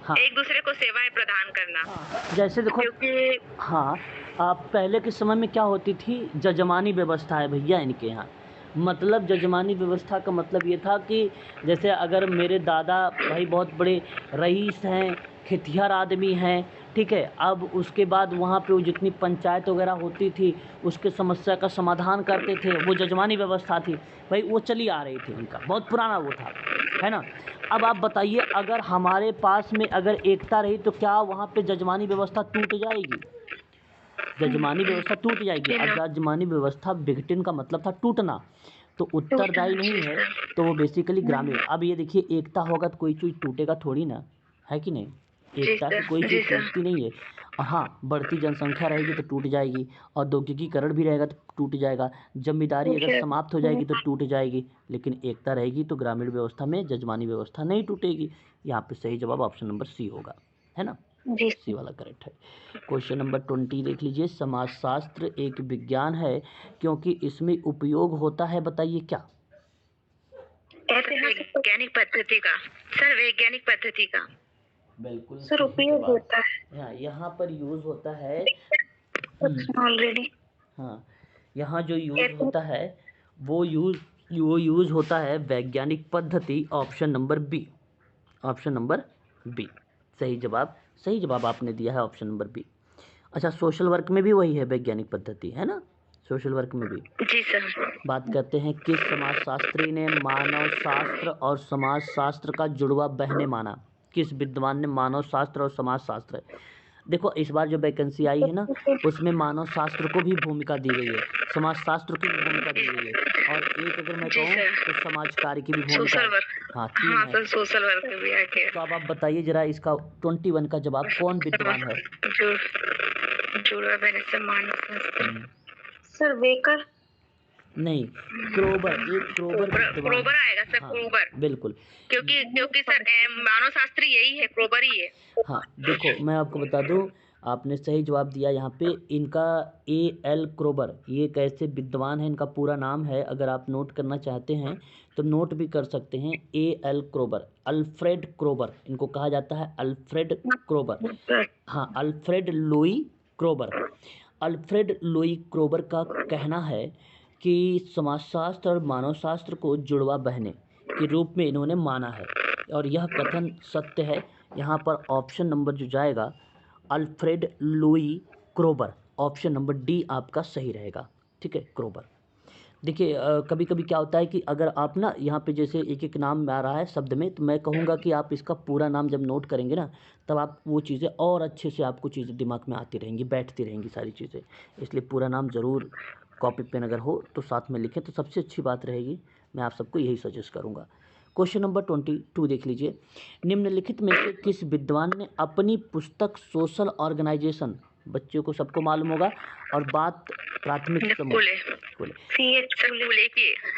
हाँ, एक दूसरे को सेवाएं प्रदान करना। हाँ, जैसे देखो, क्योंकि हाँ, आप पहले के समय में क्या होती थी, जजमानी व्यवस्था है भैया इनके यहाँ। मतलब जजमानी व्यवस्था का मतलब ये था कि जैसे अगर मेरे दादा भाई बहुत बड़े रईस हैं, खेतिहर आदमी हैं, ठीक है, अब उसके बाद वहाँ पे वो जितनी पंचायत वगैरह होती थी उसके समस्या का समाधान करते थे, वो जजमानी व्यवस्था थी भाई, वो चली आ रही थी, उनका बहुत पुराना वो था, है ना। अब आप बताइए, अगर हमारे पास में अगर एकता रही तो क्या वहाँ पे जजमानी व्यवस्था टूट जाएगी? जजमानी व्यवस्था टूट जाएगी। अब जजमानी व्यवस्था विघटन का मतलब था टूटना, तो उत्तरदायी नहीं है, तो वो बेसिकली ग्रामीण। अब ये देखिए, एकता होगा तो कोई चीज़ टूटेगा थोड़ी ना, है कि नहीं? एकता से कोई चीज़ टूटती नहीं है। और हाँ, बढ़ती जनसंख्या रहेगी तो टूट जाएगी, औद्योगिकीकरण भी रहेगा तो टूट जाएगा, जिम्मेदारी अगर समाप्त हो जाएगी तो टूट जाएगी, लेकिन एकता रहेगी तो ग्रामीण व्यवस्था में जजमानी व्यवस्था नहीं टूटेगी। यहाँ पे सही जवाब ऑप्शन नंबर सी होगा, है ना, सी वाला करेक्ट है। क्वेश्चन नंबर 20 देख लीजिए, समाजशास्त्र एक विज्ञान है क्योंकि इसमें उपयोग होता है, बताइए क्या? वैज्ञानिक पद्धति का सर, वैज्ञानिक पद्धति का। बिल्कुल सर सही उपयोग जवाब। होता है हाँ, यहाँ पर यूज होता है। ऑलरेडी। हाँ, यहाँ जो यूज होता है वो यूज होता है वैज्ञानिक पद्धति, option number B. Option number B सही जवाब। सही जवाब आपने दिया है ऑप्शन नंबर बी। अच्छा, सोशल वर्क में भी वही है वैज्ञानिक पद्धति, है ना? सोशल वर्क में भी। जी सर। बात करते हैं, किस समाजशास्त्री ने मानव शास्त्र और समाज शास्त्र का जुड़वा बहने माना? किस विद्वान ने मानव शास्त्र और समाज शास्त्र, देखो इस बार जो वैकेंसी आई है ना, उसमें मानव शास्त्र को भी भूमिका दी गई है, समाज शास्त्र की भी भूमिका दी गई है, और एक अगर मैं कहूँ तो समाज कार्य की भी भूमिका। हाँ, तीन है। सर सोशल वर्क में भी आके। तो अब आप बताइए जरा, इसका 21 का जवाब कौन विद्वान है? जुड़वा बहने से मानव शास्त्र। Sir waker. नहीं, क्रोबर। एक क्रोबर विद्वान। क्रोबर आएगा सर। हाँ, क्रोबर। बिल्कुल। क्योंकि सर मानव शास्त्री यही है, क्रोबर ही है। हाँ, देखो मैं आपको बता दूं, आपने सही जवाब दिया यहाँ पे। इनका A.L. क्रोबर, ये एक ऐसे विद्वान है, इनका पूरा नाम है, अगर आप नोट करना चाहते हैं तो नोट भी कर सकते हैं। A.L. क्रोबर, अल्फ्रेड क्रोबर इनको कहा जाता है, अल्फ्रेड क्रोबर। हाँ, अल्फ्रेड लुई क्रोबर। अल्फ्रेड लुई क्रोबर का कहना है कि समाजशास्त्र और मानव शास्त्र को जुड़वा बहने के रूप में इन्होंने माना है, और यह कथन सत्य है। यहाँ पर ऑप्शन नंबर जो जाएगा, Alfred Louis क्रोबर, option number D आपका सही रहेगा। ठीक है, क्रोबर। देखिए कभी कभी क्या होता है कि अगर आप ना यहाँ पे जैसे एक एक नाम आ रहा है शब्द में, तो मैं कहूँगा कि आप इसका पूरा नाम जब नोट करेंगे ना, तब आप वो चीज़ें और अच्छे से आपको चीज़ें दिमाग में आती रहेंगी, बैठती रहेंगी सारी चीज़ें। इसलिए पूरा नाम ज़रूर कॉपी पेन अगर हो तो साथ में लिखें तो सबसे अच्छी बात रहेगी। मैं आप सबको यही सजेस्ट करूँगा। क्वेश्चन नंबर 22 देख लीजिए। निम्नलिखित में से किस विद्वान ने अपनी पुस्तक सोशल ऑर्गेनाइजेशन, बच्चों को सबको मालूम होगा, और बात प्राथमिक समूह,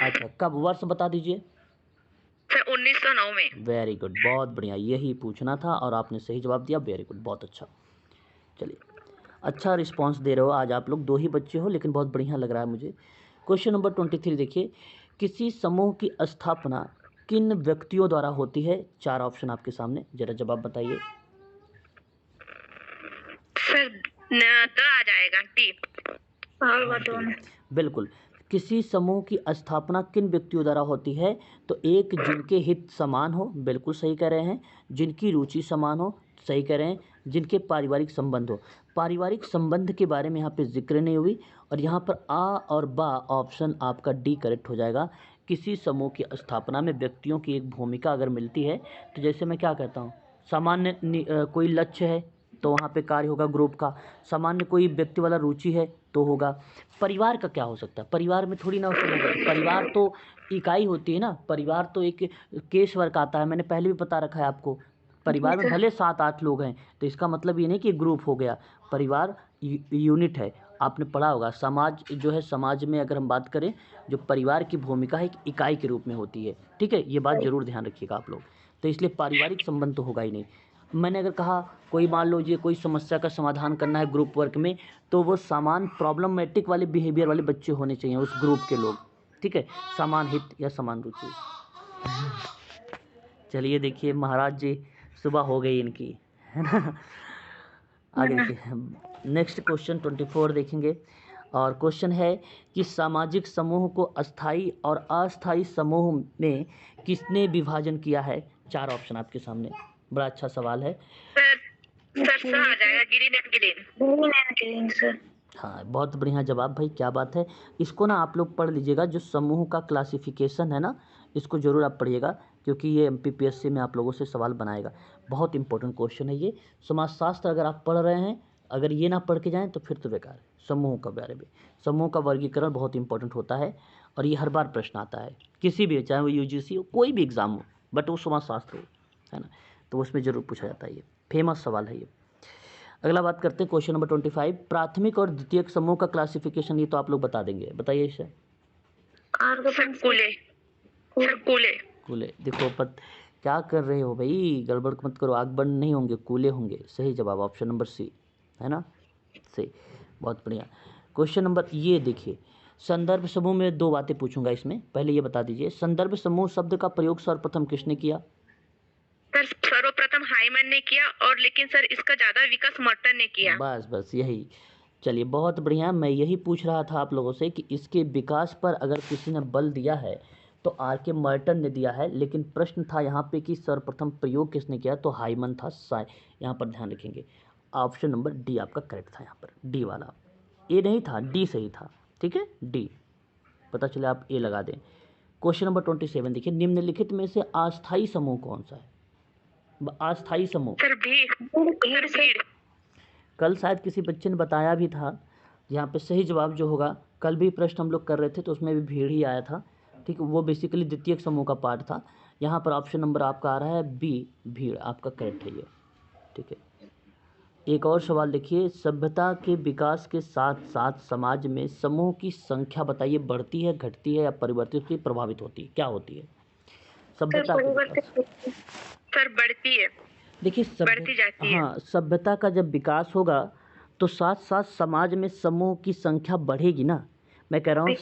अच्छा कब, वर्ष बता दीजिए। सर 1909 में। वेरी गुड, बहुत बढ़िया, यही पूछना था और आपने सही जवाब दिया। वेरी गुड, बहुत अच्छा। चलिए, अच्छा रिस्पांस दे रहे हो आज आप लोग, 2 ही बच्चे हो लेकिन बहुत बढ़िया लग रहा है मुझे। क्वेश्चन नंबर 23 देखिए। किसी समूह की स्थापना किन व्यक्तियों द्वारा होती है? 4 ऑप्शन आपके सामने, जरा जवाब बताइए। सर आ जाएगा टी। बिल्कुल, किसी समूह की स्थापना किन व्यक्तियों द्वारा होती है? तो एक, जिनके हित समान हो, बिल्कुल सही कह रहे हैं। जिनकी रुचि समान हो, सही कह रहे हैं। जिनके पारिवारिक संबंध हो, पारिवारिक संबंध के बारे में यहाँ पे जिक्र नहीं हुई, और यहाँ पर आ और बा ऑप्शन आपका डी करेक्ट हो जाएगा। किसी समूह की स्थापना में व्यक्तियों की एक भूमिका अगर मिलती है, तो जैसे मैं क्या कहता हूँ, सामान्य कोई लक्ष्य है तो वहाँ पे कार्य होगा ग्रुप का, सामान्य कोई व्यक्ति वाला रुचि है तो होगा। परिवार का क्या हो सकता है? परिवार में थोड़ी ना होगा, परिवार तो इकाई होती है ना, परिवार तो एक केस वर्क आता है, मैंने पहले भी बता रखा है आपको। परिवार में भले 7-8 लोग हैं, तो इसका मतलब ये नहीं कि ग्रुप हो गया, परिवार यूनिट है। आपने पढ़ा होगा, समाज जो है, समाज में अगर हम बात करें, जो परिवार की भूमिका है एक इकाई के रूप में होती है। ठीक है, ये बात ज़रूर ध्यान रखिएगा आप लोग। तो इसलिए पारिवारिक संबंध तो होगा ही नहीं। मैंने अगर कहा कोई, मान लो जी कोई समस्या का समाधान करना है ग्रुप वर्क में, तो वो समान प्रॉब्लमेटिक वाले बिहेवियर वाले बच्चे होने चाहिए उस ग्रुप के लोग। ठीक है, समान हित या समान रुचि। चलिए देखिए, महाराज जी सुबह हो गई इनकी, है ना। आगे देखिए, नेक्स्ट क्वेश्चन 24 देखेंगे, और क्वेश्चन है कि सामाजिक समूह को अस्थाई और अस्थाई समूह में किसने विभाजन किया है? 4 ऑप्शन आपके सामने, बड़ा अच्छा सवाल है। सर आ जाएगा गिरीन सर। हाँ, बहुत बढ़िया जवाब भाई, क्या बात है। इसको ना आप लोग पढ़ लीजिएगा, जो समूह का क्लासिफिकेशन है ना, इसको ज़रूर आप पढ़िएगा, क्योंकि ये MPPSC में आप लोगों से सवाल बनाएगा। बहुत इंपॉर्टेंट क्वेश्चन है ये। समाजशास्त्र अगर आप पढ़ रहे हैं, अगर ये ना पढ़ के जाएँ तो फिर तो बेकार है। समूह का बारे में, समूह का वर्गीकरण बहुत इंपॉर्टेंट होता है, और ये हर बार प्रश्न आता है किसी भी, चाहे वो UGC हो, कोई भी एग्ज़ाम हो, बट वो समाजशास्त्र हो, है ना, तो उसमें ज़रूर पूछा जाता है। ये फेमस सवाल है ये। अगला बात करते हैं क्वेश्चन नंबर 25। प्राथमिक और द्वितीयक समूह का क्लासिफिकेशन, ये तो आप लोग बता देंगे, बताइए इसे। कूले। देखो क्या कर रहे हो भाई, गड़बड़ मत करो, आग बंद नहीं होंगे, कूले होंगे। सही जवाब ऑप्शन नंबर सी, है ना, सही, बहुत बढ़िया। क्वेश्चन नंबर ये देखिए, संदर्भ समूह में 2 बातें पूछूंगा इसमें। पहले ये बता दीजिए, संदर्भ समूह शब्द का प्रयोग सर्वप्रथम किसने किया? सर्वप्रथम हाइमन ने किया, और लेकिन सर इसका ज्यादा विकास मर्टन ने किया। बस यही। चलिए बहुत बढ़िया। मैं यही पूछ रहा था आप लोगों से कि इसके विकास पर अगर किसी ने बल दिया है तो आर के मर्टन ने दिया है, लेकिन प्रश्न था यहाँ पे कि सर्वप्रथम प्रयोग किसने किया, तो हाइमन था। यहाँ पर ध्यान रखेंगे, ऑप्शन नंबर डी आपका करेक्ट था। यहाँ पर डी वाला, ए नहीं था, डी सही था। ठीक है, डी पता चले आप ए लगा दें। क्वेश्चन नंबर 27 देखिए, निम्नलिखित में से अस्थायी समूह कौन सा है? अस्थायी समूह सर भीड़। कल शायद किसी बच्चे ने बताया भी था। यहाँ पे सही जवाब जो होगा, कल भी प्रश्न हम लोग कर रहे थे तो उसमें भी भीड़ ही आया था। ठीक है, वो बेसिकली द्वितीयक समूह का पार्ट था। यहाँ पर ऑप्शन नंबर आपका आ रहा है बी, भीड़ आपका करेक्ट है ये। ठीक है, एक और सवाल देखिए, सभ्यता के विकास के साथ साथ समाज में समूह की संख्या बताइए, बढ़ती है, घटती है या परिवर्तित होती है, प्रभावित होती है, क्या होती है? सभ्यता के विकास सर बढ़ती है। देखिए बढ़ती जाती है। हाँ, सभ्यता का जब विकास होगा तो साथ साथ समाज में समूह की संख्या बढ़ेगी ना। मैं कह रहा हूँ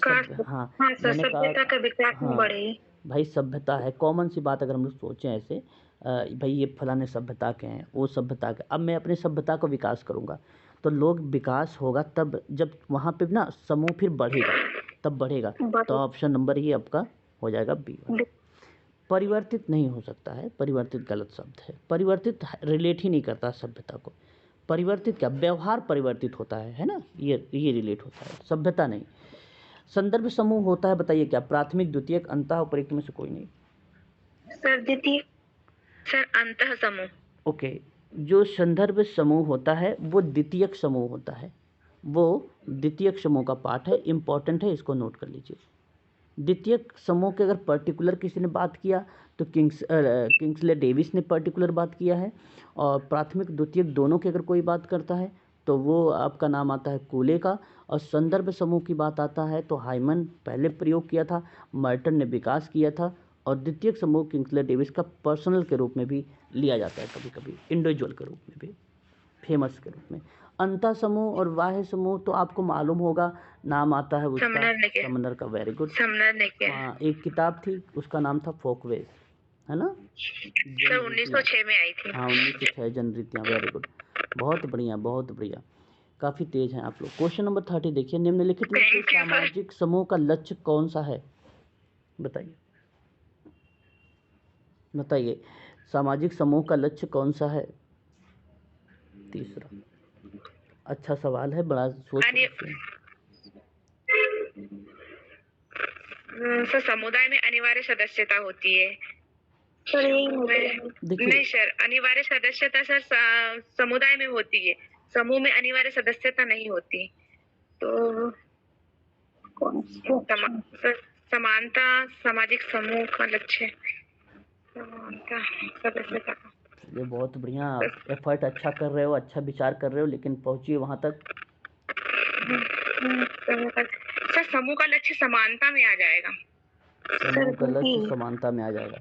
हाँ, मैंने सभ्यता का विकास बढ़ेगी। भाई सभ्यता है, कॉमन सी बात अगर हम लोग सोचें ऐसे, भाई ये फलाने सभ्यता के हैं, वो सभ्यता के, अब मैं अपनी सभ्यता को विकास करूँगा तो लोग विकास होगा तब, जब वहाँ पे ना समूह फिर बढ़ेगा तब बढ़ेगा। तो ऑप्शन नंबर ही आपका हो जाएगा बी। परिवर्तित नहीं हो सकता है, परिवर्तित गलत शब्द है। परिवर्तित रिलेट ही नहीं करता सभ्यता को। परिवर्तित क्या, व्यवहार परिवर्तित होता है ना, ये रिलेट होता है, सभ्यता नहीं। संदर्भ समूह होता है बताइए क्या, प्राथमिक, द्वितीयक, अंतः, उपयुक्त में से कोई नहीं? सर द्वितीयक। सर अंतः समूह। ओके, जो संदर्भ समूह होता है वो द्वितीयक समूह होता है, वो द्वितीयक समूह का पार्ट है, इंपॉर्टेंट है, इसको नोट कर लीजिए। द्वितीयक समूह के अगर पर्टिकुलर किसी ने बात किया तो किंग्सले डेविस ने पर्टिकुलर बात किया है, और प्राथमिक द्वितीयक दोनों की अगर कोई बात करता है तो वो आपका नाम आता है कूले का, और संदर्भ समूह की बात आता है तो हाइमन पहले प्रयोग किया था, मर्टन ने विकास किया था, और द्वितीयक समूह किंग्सले डेविस का पर्सनल के रूप में भी लिया जाता है, कभी कभी इंडिविजुअल के रूप में भी, फेमस के रूप में। अंतः समूह और बाह्य समूह तो आपको मालूम होगा, नाम आता है उसका समनर का। Very good. हाँ, एक किताब थी उसका नाम था फोकवेज, है ना, 1906 में आई थी। हाँ 1906 जनरीतियाँ। वेरी गुड, बहुत बढ़िया बहुत बढ़िया, काफ़ी तेज हैं आप लोग। क्वेश्चन नंबर 30 देखिए, निम्नलिखित में से सामाजिक समूह का लक्ष्य कौन सा है? बताइए बताइए, सामाजिक समूह का लक्ष्य कौन सा है? तीसरा, अच्छा सवाल है, बड़ा सोच। सर समुदाय में अनिवार्य सदस्यता होती है। सर नहीं सर, अनिवार्य सदस्यता सर समुदाय में होती है, समूह में अनिवार्य सदस्यता नहीं होती। तो समानता सामाजिक समूह का लक्ष्य, समानता सदस्यता। ये बहुत बढ़िया, एफर्ट अच्छा कर रहे हो, अच्छा विचार कर रहे हो, लेकिन पहुंचिए वहां तक। सर समूह का लक्ष्य समानता में आ जाएगा। समूह का लक्ष्य समानता में आ जाएगा।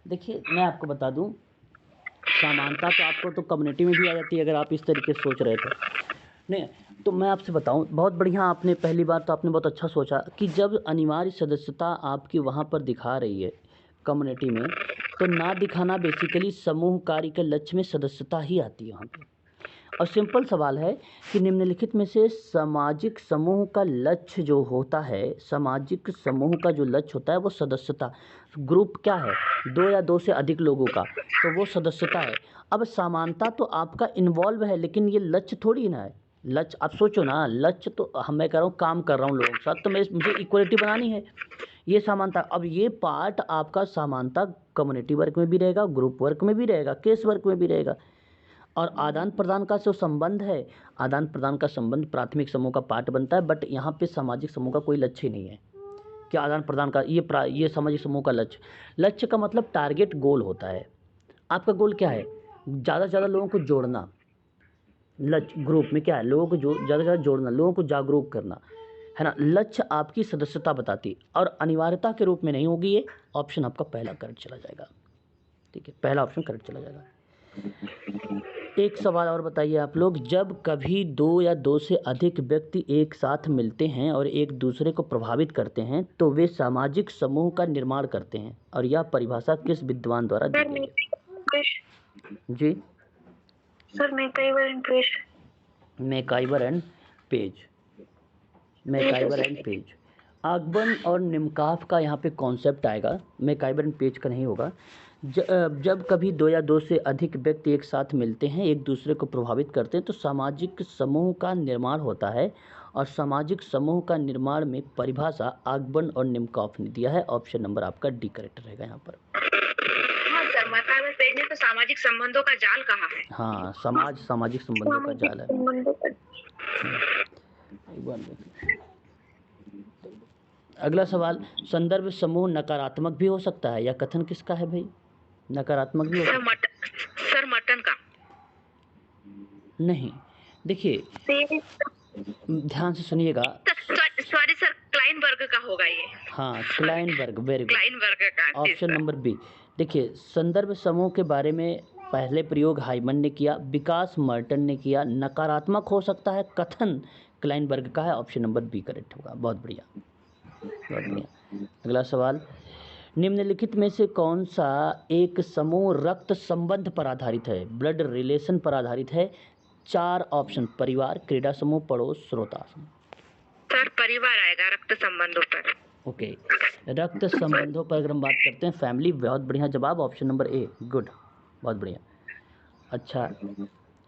देखिए मैं आपको बता दूं, समानता तो आपको तो कम्युनिटी में भी आ जाती है अगर आप इस तरीके से सोच रहे थे। नहीं तो मैं आपसे बताऊं, बहुत बढ़िया, आपने पहली बात तो आपने बहुत अच्छा सोचा कि जब अनिवार्य सदस्यता आपकी वहाँ पर दिखा रही है कम्युनिटी में, तो ना दिखाना बेसिकली समूह कार्य के लक्ष्य में सदस्यता ही आती है वहाँ पे। और सिंपल सवाल है कि निम्नलिखित में से सामाजिक समूह का लक्ष्य जो होता है, सामाजिक समूह का जो लक्ष्य होता है वो सदस्यता, ग्रुप क्या है, 2 या 2 से अधिक लोगों का, तो वो सदस्यता है। अब समानता तो आपका इन्वॉल्व है, लेकिन ये लक्ष्य थोड़ी ना है। लक्ष्य आप सोचो ना, लक्ष्य तो मैं कह रहा हूँ काम कर रहा हूँ लोगों के साथ, तो मुझे इक्वलिटी बनानी है, ये समानता। अब ये पार्ट आपका समानता कम्युनिटी वर्क में भी रहेगा, ग्रुप वर्क में भी रहेगा, केस वर्क में भी रहेगा। और आदान प्रदान का जो संबंध है, आदान प्रदान का संबंध प्राथमिक समूह का पार्ट बनता है, बट यहाँ पे सामाजिक समूह का कोई लक्ष्य ही नहीं है कि आदान प्रदान का ये सामाजिक समूह का लक्ष्य का मतलब टारगेट गोल होता है। आपका गोल क्या है? ज़्यादा से ज़्यादा लोगों को जोड़ना। लक्ष्य ग्रुप में क्या है? लोगों को ज़्यादा से ज़्यादा जोड़ना, लोगों को जागरूक करना, है ना। लक्ष्य आपकी सदस्यता बताती, और अनिवार्यता के रूप में नहीं होगी। ये ऑप्शन आपका पहला करेक्ट चला जाएगा। ठीक है, पहला ऑप्शन करेक्ट चला जाएगा। एक सवाल और बताइए आप लोग, जब कभी 2 या 2 से अधिक व्यक्ति एक साथ मिलते हैं और एक दूसरे को प्रभावित करते हैं तो वे सामाजिक समूह का निर्माण करते हैं, और यह परिभाषा किस विद्वान द्वारा दी गई है? जी sir MacIver and Page. MacIver and Page, MacIver and Page. Ogburn और निमकाफ का यहाँ पे कॉन्सेप्ट आएगा, मैकआइवर एंड पेज का नहीं होगा। जब कभी दो या दो से अधिक व्यक्ति एक साथ मिलते हैं, एक दूसरे को प्रभावित करते हैं, तो सामाजिक समूह का निर्माण होता है। और सामाजिक समूह का निर्माण में परिभाषा आगबन और निमकाफ ने दिया है। ऑप्शन नंबर आपका डी करेक्ट रहेगा यहाँ पर। हाँ सर, मैकआइवर पेज ने तो सामाजिक संबंधों का जाल कहा है। हाँ, सामाजिक संबंधों का जाल है। एक बार देखिए अगला सवाल, संदर्भ समूह नकारात्मक भी हो सकता है, या कथन किसका है भाई? नकारात्मक भी हो सकता है। सर मटन का नहीं, देखिए ध्यान से सुनिएगा। सॉरी सर, क्लाइनबर्ग का होगा ये। हाँ, क्लाइनबर्ग, वेरी गुड, क्लाइनबर्ग का। Option number B. देखिए, संदर्भ समूह के बारे में पहले प्रयोग हाइमन ने किया, विकास मर्टन ने किया। नकारात्मक हो सकता है, कथन क्लाइनबर्ग का है। ऑप्शन नंबर बी करेक्ट होगा। बहुत बढ़िया, बहुत बढ़िया। अगला सवाल, निम्नलिखित में से कौन सा एक समूह रक्त संबंध पर आधारित है, ब्लड रिलेशन पर आधारित है? 4 ऑप्शन, परिवार, क्रीड़ा समूह, पड़ोस, श्रोता समूह। सर परिवार आएगा रक्त संबंधों पर। ओके, रक्त संबंधों पर अगर हम बात करते हैं, फैमिली। बहुत बढ़िया जवाब, ऑप्शन नंबर ए, गुड, बहुत बढ़िया। अच्छा,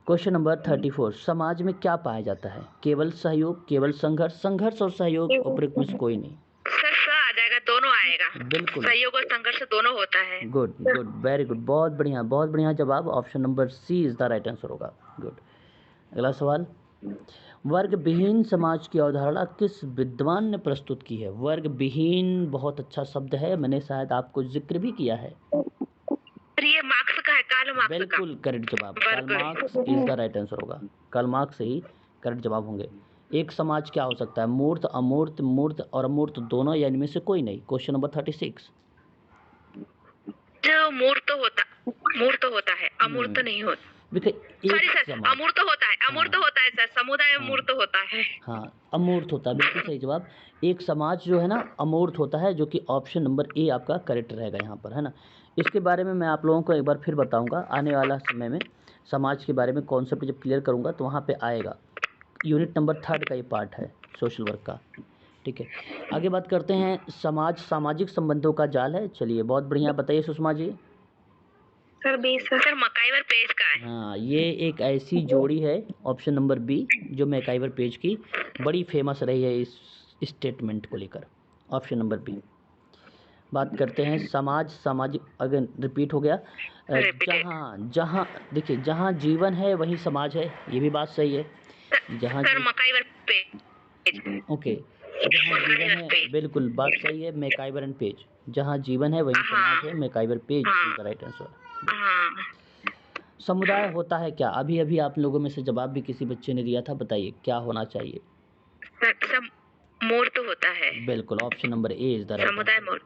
क्वेश्चन नंबर 34, समाज में क्या पाया जाता है? केवल सहयोग, केवल संघर्ष, संघर्ष और सहयोग, उपरोक्त में से कोई नहीं। सर आ जाएगा, दोनों आएगा। बिल्कुल, सहयोग और संघर्ष दोनों होता है। गुड गुड, वेरी गुड, बहुत बढ़िया, बहुत बढ़िया जवाब। Option number C is the right answer होगा। गुड। अगला सवाल, वर्ग विहीन समाज की अवधारणा किस विद्वान ने प्रस्तुत की है? वर्ग विहीन बहुत अच्छा शब्द है, मैंने शायद आपको जिक्र भी किया है। ये मार्क्स का है, कार्ल मार्क्स का। बिल्कुल करेक्ट जवाब, Karl Marx is the right answer होगा। कार्ल मार्क्स से ही करेक्ट जवाब होंगे। एक समाज क्या हो सकता है? मूर्त, अमूर्त, मूर्त और अमूर्त दोनों, या इनमें से कोई नहीं। क्वेश्चन नंबर 36, जो मूर्त होता है, अमूर्त नहीं होता। सॉरी सर, अमूर्त होता है, अमूर्त होता है सर, समुदाय मूर्त होता है। हाँ, अमूर्त होता है, बिल्कुल सही जवाब। एक समाज जो है ना, अमूर्त होता है, जो कि ऑप्शन नंबर ए आपका करेक्ट रहेगा यहाँ पर, है ना। इसके बारे में मैं आप लोगों को एक बार फिर बताऊंगा आने वाला समय में। समाज के बारे में कॉन्सेप्ट जब क्लियर करूंगा तो वहाँ पे आएगा। यूनिट नंबर 3 का ये पार्ट है सोशल वर्क का, ठीक है। आगे बात करते हैं, समाज सामाजिक संबंधों का जाल है। चलिए, बहुत बढ़िया, बताइए Sushma ji. Sir sir मैकआइवर page का है। हाँ, ये एक ऐसी जोड़ी है, ऑप्शन नंबर बी, जो मैकआइवर पेज की बड़ी फेमस रही है इस स्टेटमेंट को लेकर। Option number B. बात करते हैं समाज सामाजिक, अगर रिपीट हो गया, जहाँ देखिए, जहाँ जीवन है वहीं समाज है, ये भी बात सही है। जहाँ मैकआइवर पेज, ओके, जहाँ जीवन है, बिल्कुल बात सही है, मैकआइवर एंड पेज। जहाँ जीवन है वहीं समाज है, MacIver Page is the right answer. समुदाय होता है क्या? अभी अभी आप लोगों में से जवाब भी किसी बच्चे ने दिया था, बताइए क्या होना चाहिए? मूर्त होता है। बिल्कुल, option number A is the right. समुदाय मूर्त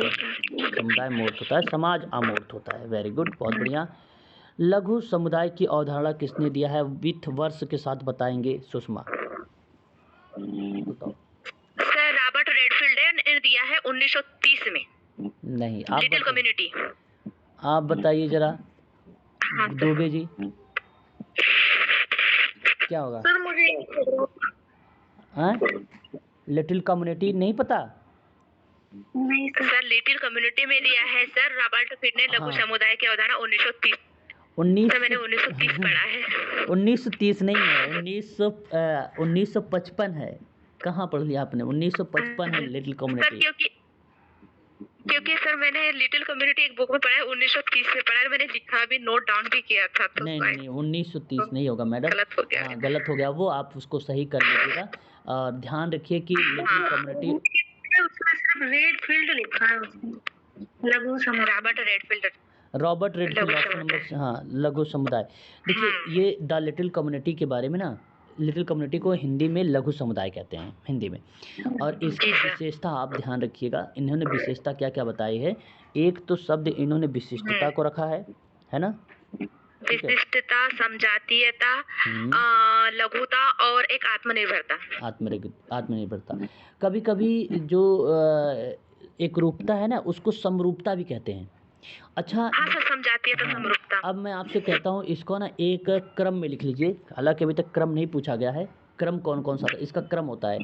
होता है। समुदाय मूर्त होता है, समाज अमूर्त होता है। वेरी गुड, बहुत बढ़िया। लघु समुदाय की अवधारणा किसने दिया है? विथ वर्ष के साथ बताएंगे सुषमा, बताओ। सर रॉबर्ट रेडफील्ड ने दिया है 1930 में। नहीं, आप लिटिल कम्युनिटी। आप बताइए जरा। हाँ, दुबे जी क्या होगा? सर मुझे लिटिल कम्युनिटी नहीं पता? नहीं सर, लिटिल कम्युनिटी में लिया है सर रॉबर्ट रेडफील्ड ने लघु समुदाय की अवधारणा 1930। मैंने 1930 पढ़ा है। 1930 नहीं है, 1955 है। कहाँ पढ़ लिया आपने? 1955 है लिटिल कम्युनिटी। क्योंकि सर मैंने लिटिल कम्युनिटी एक बुक में पढ़ा है, 1930 से पढ़ा है, मैंने लिखा भी, नोट डाउन भी किया था। तो नहीं 1930 नहीं होगा मैडम, गलत हो गया। हाँ, गलत हो गया वो, आप उसको सही कर लीजिएगा। और ध्यान रखिए कि लिटिल कम्युनिटी, उसमें सिर्फ रेडफील्ड लिखा है, उसमें लघु समुदाय। रॉबर्ट रेडफील्ड, ऑप्शन नंबर, हाँ, लघु समुदाय। देखिए, ये द लिटिल कम्युनिटी के बारे में ना, लिटिल कम्युनिटी को हिंदी में लघु समुदाय कहते हैं हिंदी में। और इसकी विशेषता आप ध्यान रखिएगा, इन्होंने विशेषता क्या क्या बताई है। एक तो शब्द इन्होंने विशिष्टता को रखा है ना, विशिष्टता, समजातीयता, लघुता और एक आत्मनिर्भरता। कभी कभी जो एक रूपता है ना, उसको समरूपता भी कहते हैं। अच्छा, हाँ सर, समझाती है तो हाँ, समरूपता। अब मैं आपसे कहता हूँ इसको ना एक क्रम में लिख लीजिए। हालांकि अभी तक क्रम नहीं पूछा गया है, क्रम कौन कौन सा था, इसका क्रम होता है।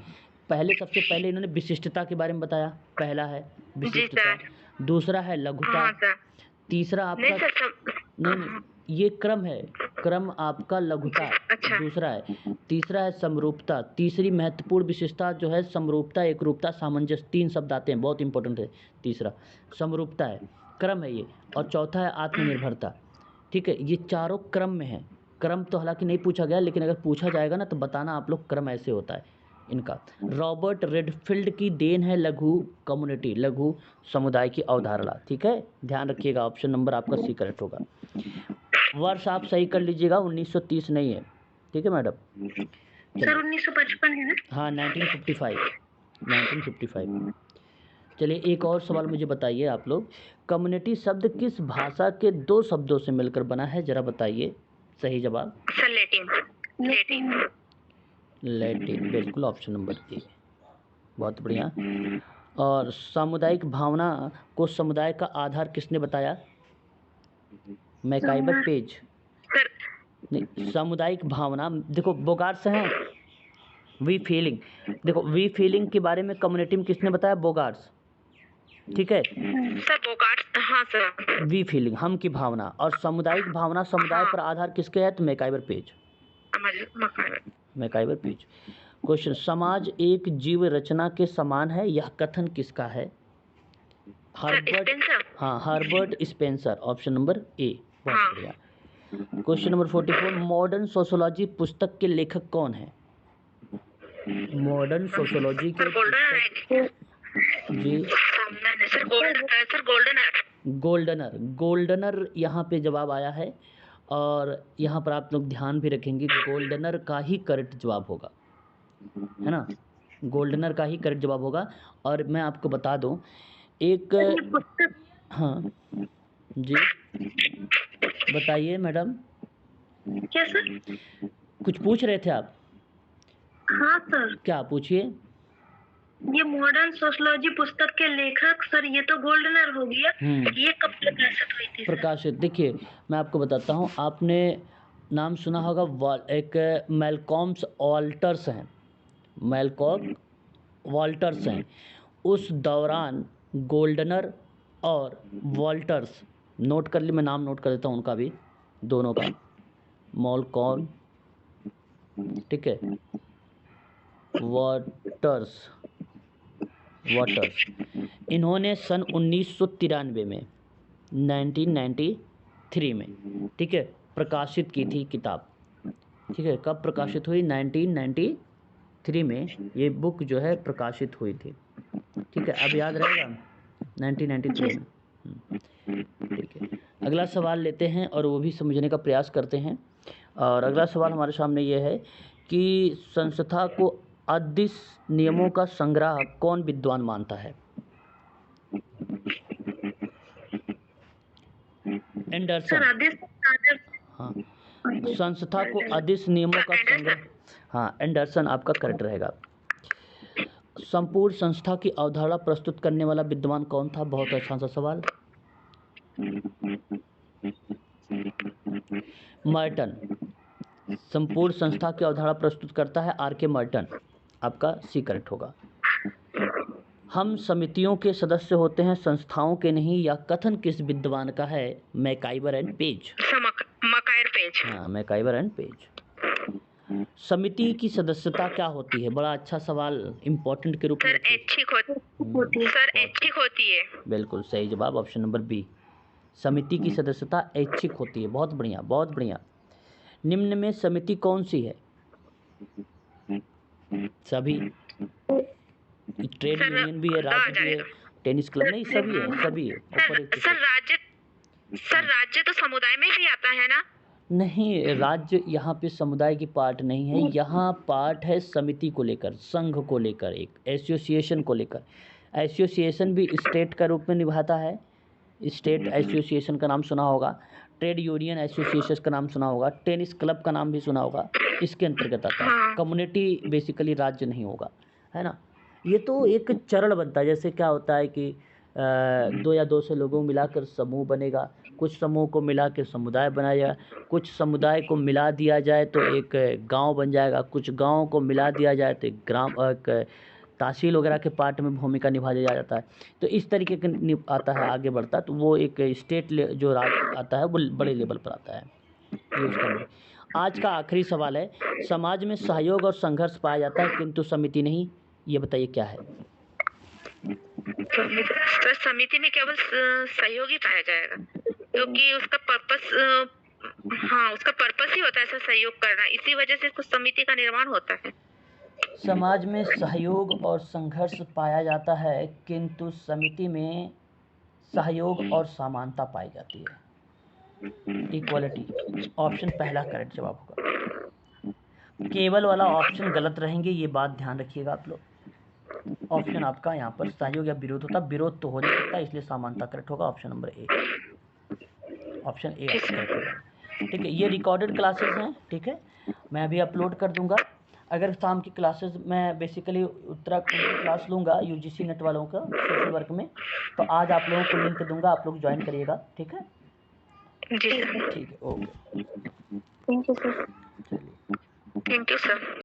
पहले, सबसे पहले इन्होंने विशिष्टता के बारे में बताया, पहला है जी विशिष्टता, सर। दूसरा है लघुता, हाँ सर। तीसरा नहीं आपका, सर, सब। नहीं, ये क्रम है, क्रम आपका लघुता अच्छा। दूसरा है, तीसरा है समरूपता, तीसरी महत्वपूर्ण विशेषता जो है समरूपता, एकरूपता, सामंजस्य, 3 शब्द आते हैं, बहुत इंपॉर्टेंट है। तीसरा समरूपता है, क्रम है ये, और चौथा है आत्मनिर्भरता। ठीक है, ये चारों क्रम में है। क्रम तो हालांकि नहीं पूछा गया, लेकिन अगर पूछा जाएगा ना तो बताना आप लोग क्रम ऐसे होता है इनका। रॉबर्ट रेडफील्ड की देन है लघु कम्युनिटी, लघु समुदाय की अवधारणा। ठीक है, ध्यान रखिएगा, ऑप्शन नंबर आपका सी करेक्ट होगा। वर्ष आप सही कर लीजिएगा, 1930 नहीं है। ठीक है मैडम, सर 1955 है ना? हाँ 1955। चलिए एक और सवाल मुझे बताइए आप लोग, कम्युनिटी शब्द किस भाषा के 2 शब्दों से मिलकर बना है, जरा बताइए। सही जवाब सर लैटिन। लैटिन। लैटिन, बिल्कुल ऑप्शन नंबर ए, बहुत बढ़िया। और सामुदायिक भावना को समुदाय का आधार किसने बताया, मैकाइबर पेज। सर नहीं, सामुदायिक भावना, देखो बोगार्ट्स हैं, वी फीलिंग, देखो वी फीलिंग के बारे में कम्युनिटी में किसने बताया, बोगार्ट्स। ठीक है, सर बोगार्ट्स, हाँ सर। वी फीलिंग, हम की भावना, और सामुदायिक भावना समुदाय पर आधार किसके है, तो मैकाइबर पेज, मैकाइबर पेज। क्वेश्चन, समाज एक जीव रचना के समान है, यह कथन किसका है, हर्बर्ट, हाँ Herbert Spencer, option number A, बहुत बढ़िया। क्वेश्चन नंबर 44, मॉडर्न सोशियोलॉजी पुस्तक के लेखक कौन है, मॉडर्न सोशियोलॉजी के जी, सर गोल्डनर। गोल्डनर, गोल्डनर यहाँ पे जवाब आया है, और यहाँ पर आप लोग ध्यान भी रखेंगे, गोल्डनर का ही करेक्ट जवाब होगा, है ना, गोल्डनर का ही करेक्ट जवाब होगा। और मैं आपको बता दूं एक, हाँ जी बताइए मैडम। क्या सर? कुछ पूछ रहे थे आप? हाँ सर। क्या पूछिए। ये मॉडर्न सोशियोलॉजी पुस्तक के लेखक सर, ये तो गोल्डनर हो गया, ये कब प्रकाशित हुई थी? प्रकाशित, देखिए मैं आपको बताता हूँ, आपने नाम सुना होगा, एक मैलकॉम्स ऑल्टर्स हैं, मैलकॉम वॉल्टर्स हैं, उस दौरान गोल्डनर और वॉल्टर्स, नोट कर ली, मैं नाम नोट कर देता हूँ उनका भी, दोनों का, मॉलकॉम, ठीक है, वाटर्स, इन्होंने सन 1993 में, 1993 में, ठीक है, प्रकाशित की थी किताब। ठीक है, कब प्रकाशित हुई, 1993 में ये बुक जो है प्रकाशित हुई थी। ठीक है, अब याद रहेगा 1993 में। ठीक है, अगला सवाल लेते हैं और वो भी समझने का प्रयास करते हैं। और अगला सवाल हमारे सामने ये है कि संस्था को अदिश नियमों का संग्रह कौन विद्वान मानता है, एंडरसन। हाँ, संस्था को अदिश नियमों का संग्रह, हाँ एंडरसन आपका करेक्ट रहेगा। संपूर्ण संस्था की अवधारणा प्रस्तुत करने वाला विद्वान कौन था, बहुत अच्छा सा सवाल, मर्टन। संपूर्ण संस्था की अवधारणा प्रस्तुत करता है आर.के. मर्टन, आपका सी करेक्ट होगा। हम समितियों के सदस्य होते हैं, संस्थाओं के नहीं, या कथन किस विद्वान का है, मैकाइबर एंड पेज, मैकाइबर पेज, हाँ मैकाइबर एंड पेज। समिति की सदस्यता क्या होती है, बड़ा अच्छा सवाल, इंपॉर्टेंट के रूप में सर ऐच्छिक होती है। बिल्कुल सही जवाब, ऑप्शन नंबर बी, समिति की सदस्यता ऐच्छिक होती है, बहुत बढ़िया बहुत बढ़िया। निम्न में समिति कौन सी है, सभी, ट्रेड यूनियन भी है, राज्य भी है, टेनिस क्लब, नहीं सभी है, सभी है। सर राज्य तो समुदाय में भी आता है ना? नहीं, राज्य यहाँ पे समुदाय की पार्ट नहीं है, यहाँ पार्ट है समिति को लेकर, संघ को लेकर, एक एसोसिएशन को लेकर। एसोसिएशन भी स्टेट का रूप में निभाता है, स्टेट एसोसिएशन का नाम सुना होगा, ट्रेड यूनियन एसोसिएशन का नाम सुना होगा, टेनिस क्लब का नाम भी सुना होगा, इसके अंतर्गत आता है। कम्युनिटी बेसिकली राज्य नहीं होगा, है ना। ये तो एक चरण बनता है, जैसे क्या होता है कि 2 या 2 से लोगों को मिलाकर समूह बनेगा, कुछ समूह को मिला के समुदाय बनाया जाएगा, कुछ समुदाय को मिला दिया जाए तो एक गांव बन जाएगा, कुछ गांव को मिला दिया जाए तो एक ग्राम, एक तहसील वगैरह के पार्ट में भूमिका निभा दिया जाता है। तो इस तरीके के आता है, आगे बढ़ता है, तो वो एक स्टेट जो राज आता है वो बड़े लेवल पर आता है। ये उसका आज का आखिरी सवाल है, समाज में सहयोग और संघर्ष पाया जाता है किंतु समिति नहीं, ये बताइए क्या है? सर समिति में केवल सहयोग ही पाया जाएगा, क्योंकि उसका पर्पस, हाँ उसका पर्पस ही होता है सर सहयोग करना, इसी वजह से कुछ समिति का निर्माण होता है। समाज में सहयोग और संघर्ष पाया जाता है किंतु समिति में सहयोग और समानता पाई जाती है, इक्वलिटी। ऑप्शन पहला करेक्ट जवाब होगा। केवल वाला ऑप्शन गलत रहेंगे, ये बात ध्यान रखिएगा आप लोग। ऑप्शन आपका यहाँ पर सहयोग या विरोध होता, विरोध तो हो नहीं सकता, इसलिए समानता करेक्ट होगा, option number A, option A correct होगा। ठीक है, ये रिकॉर्डेड क्लासेस हैं, ठीक है, मैं अभी अपलोड कर दूंगा। अगर शाम की क्लासेस मैं बेसिकली उत्तराखंड की क्लास लूँगा यूजीसी नेट वालों का सोशल वर्क में, तो आज आप लोगों को लिंक दूंगा, आप लोग ज्वाइन करिएगा, ठीक है? जी सर। ठीक है, ओके, थैंक यू सर। चलिए, थैंक यू सर।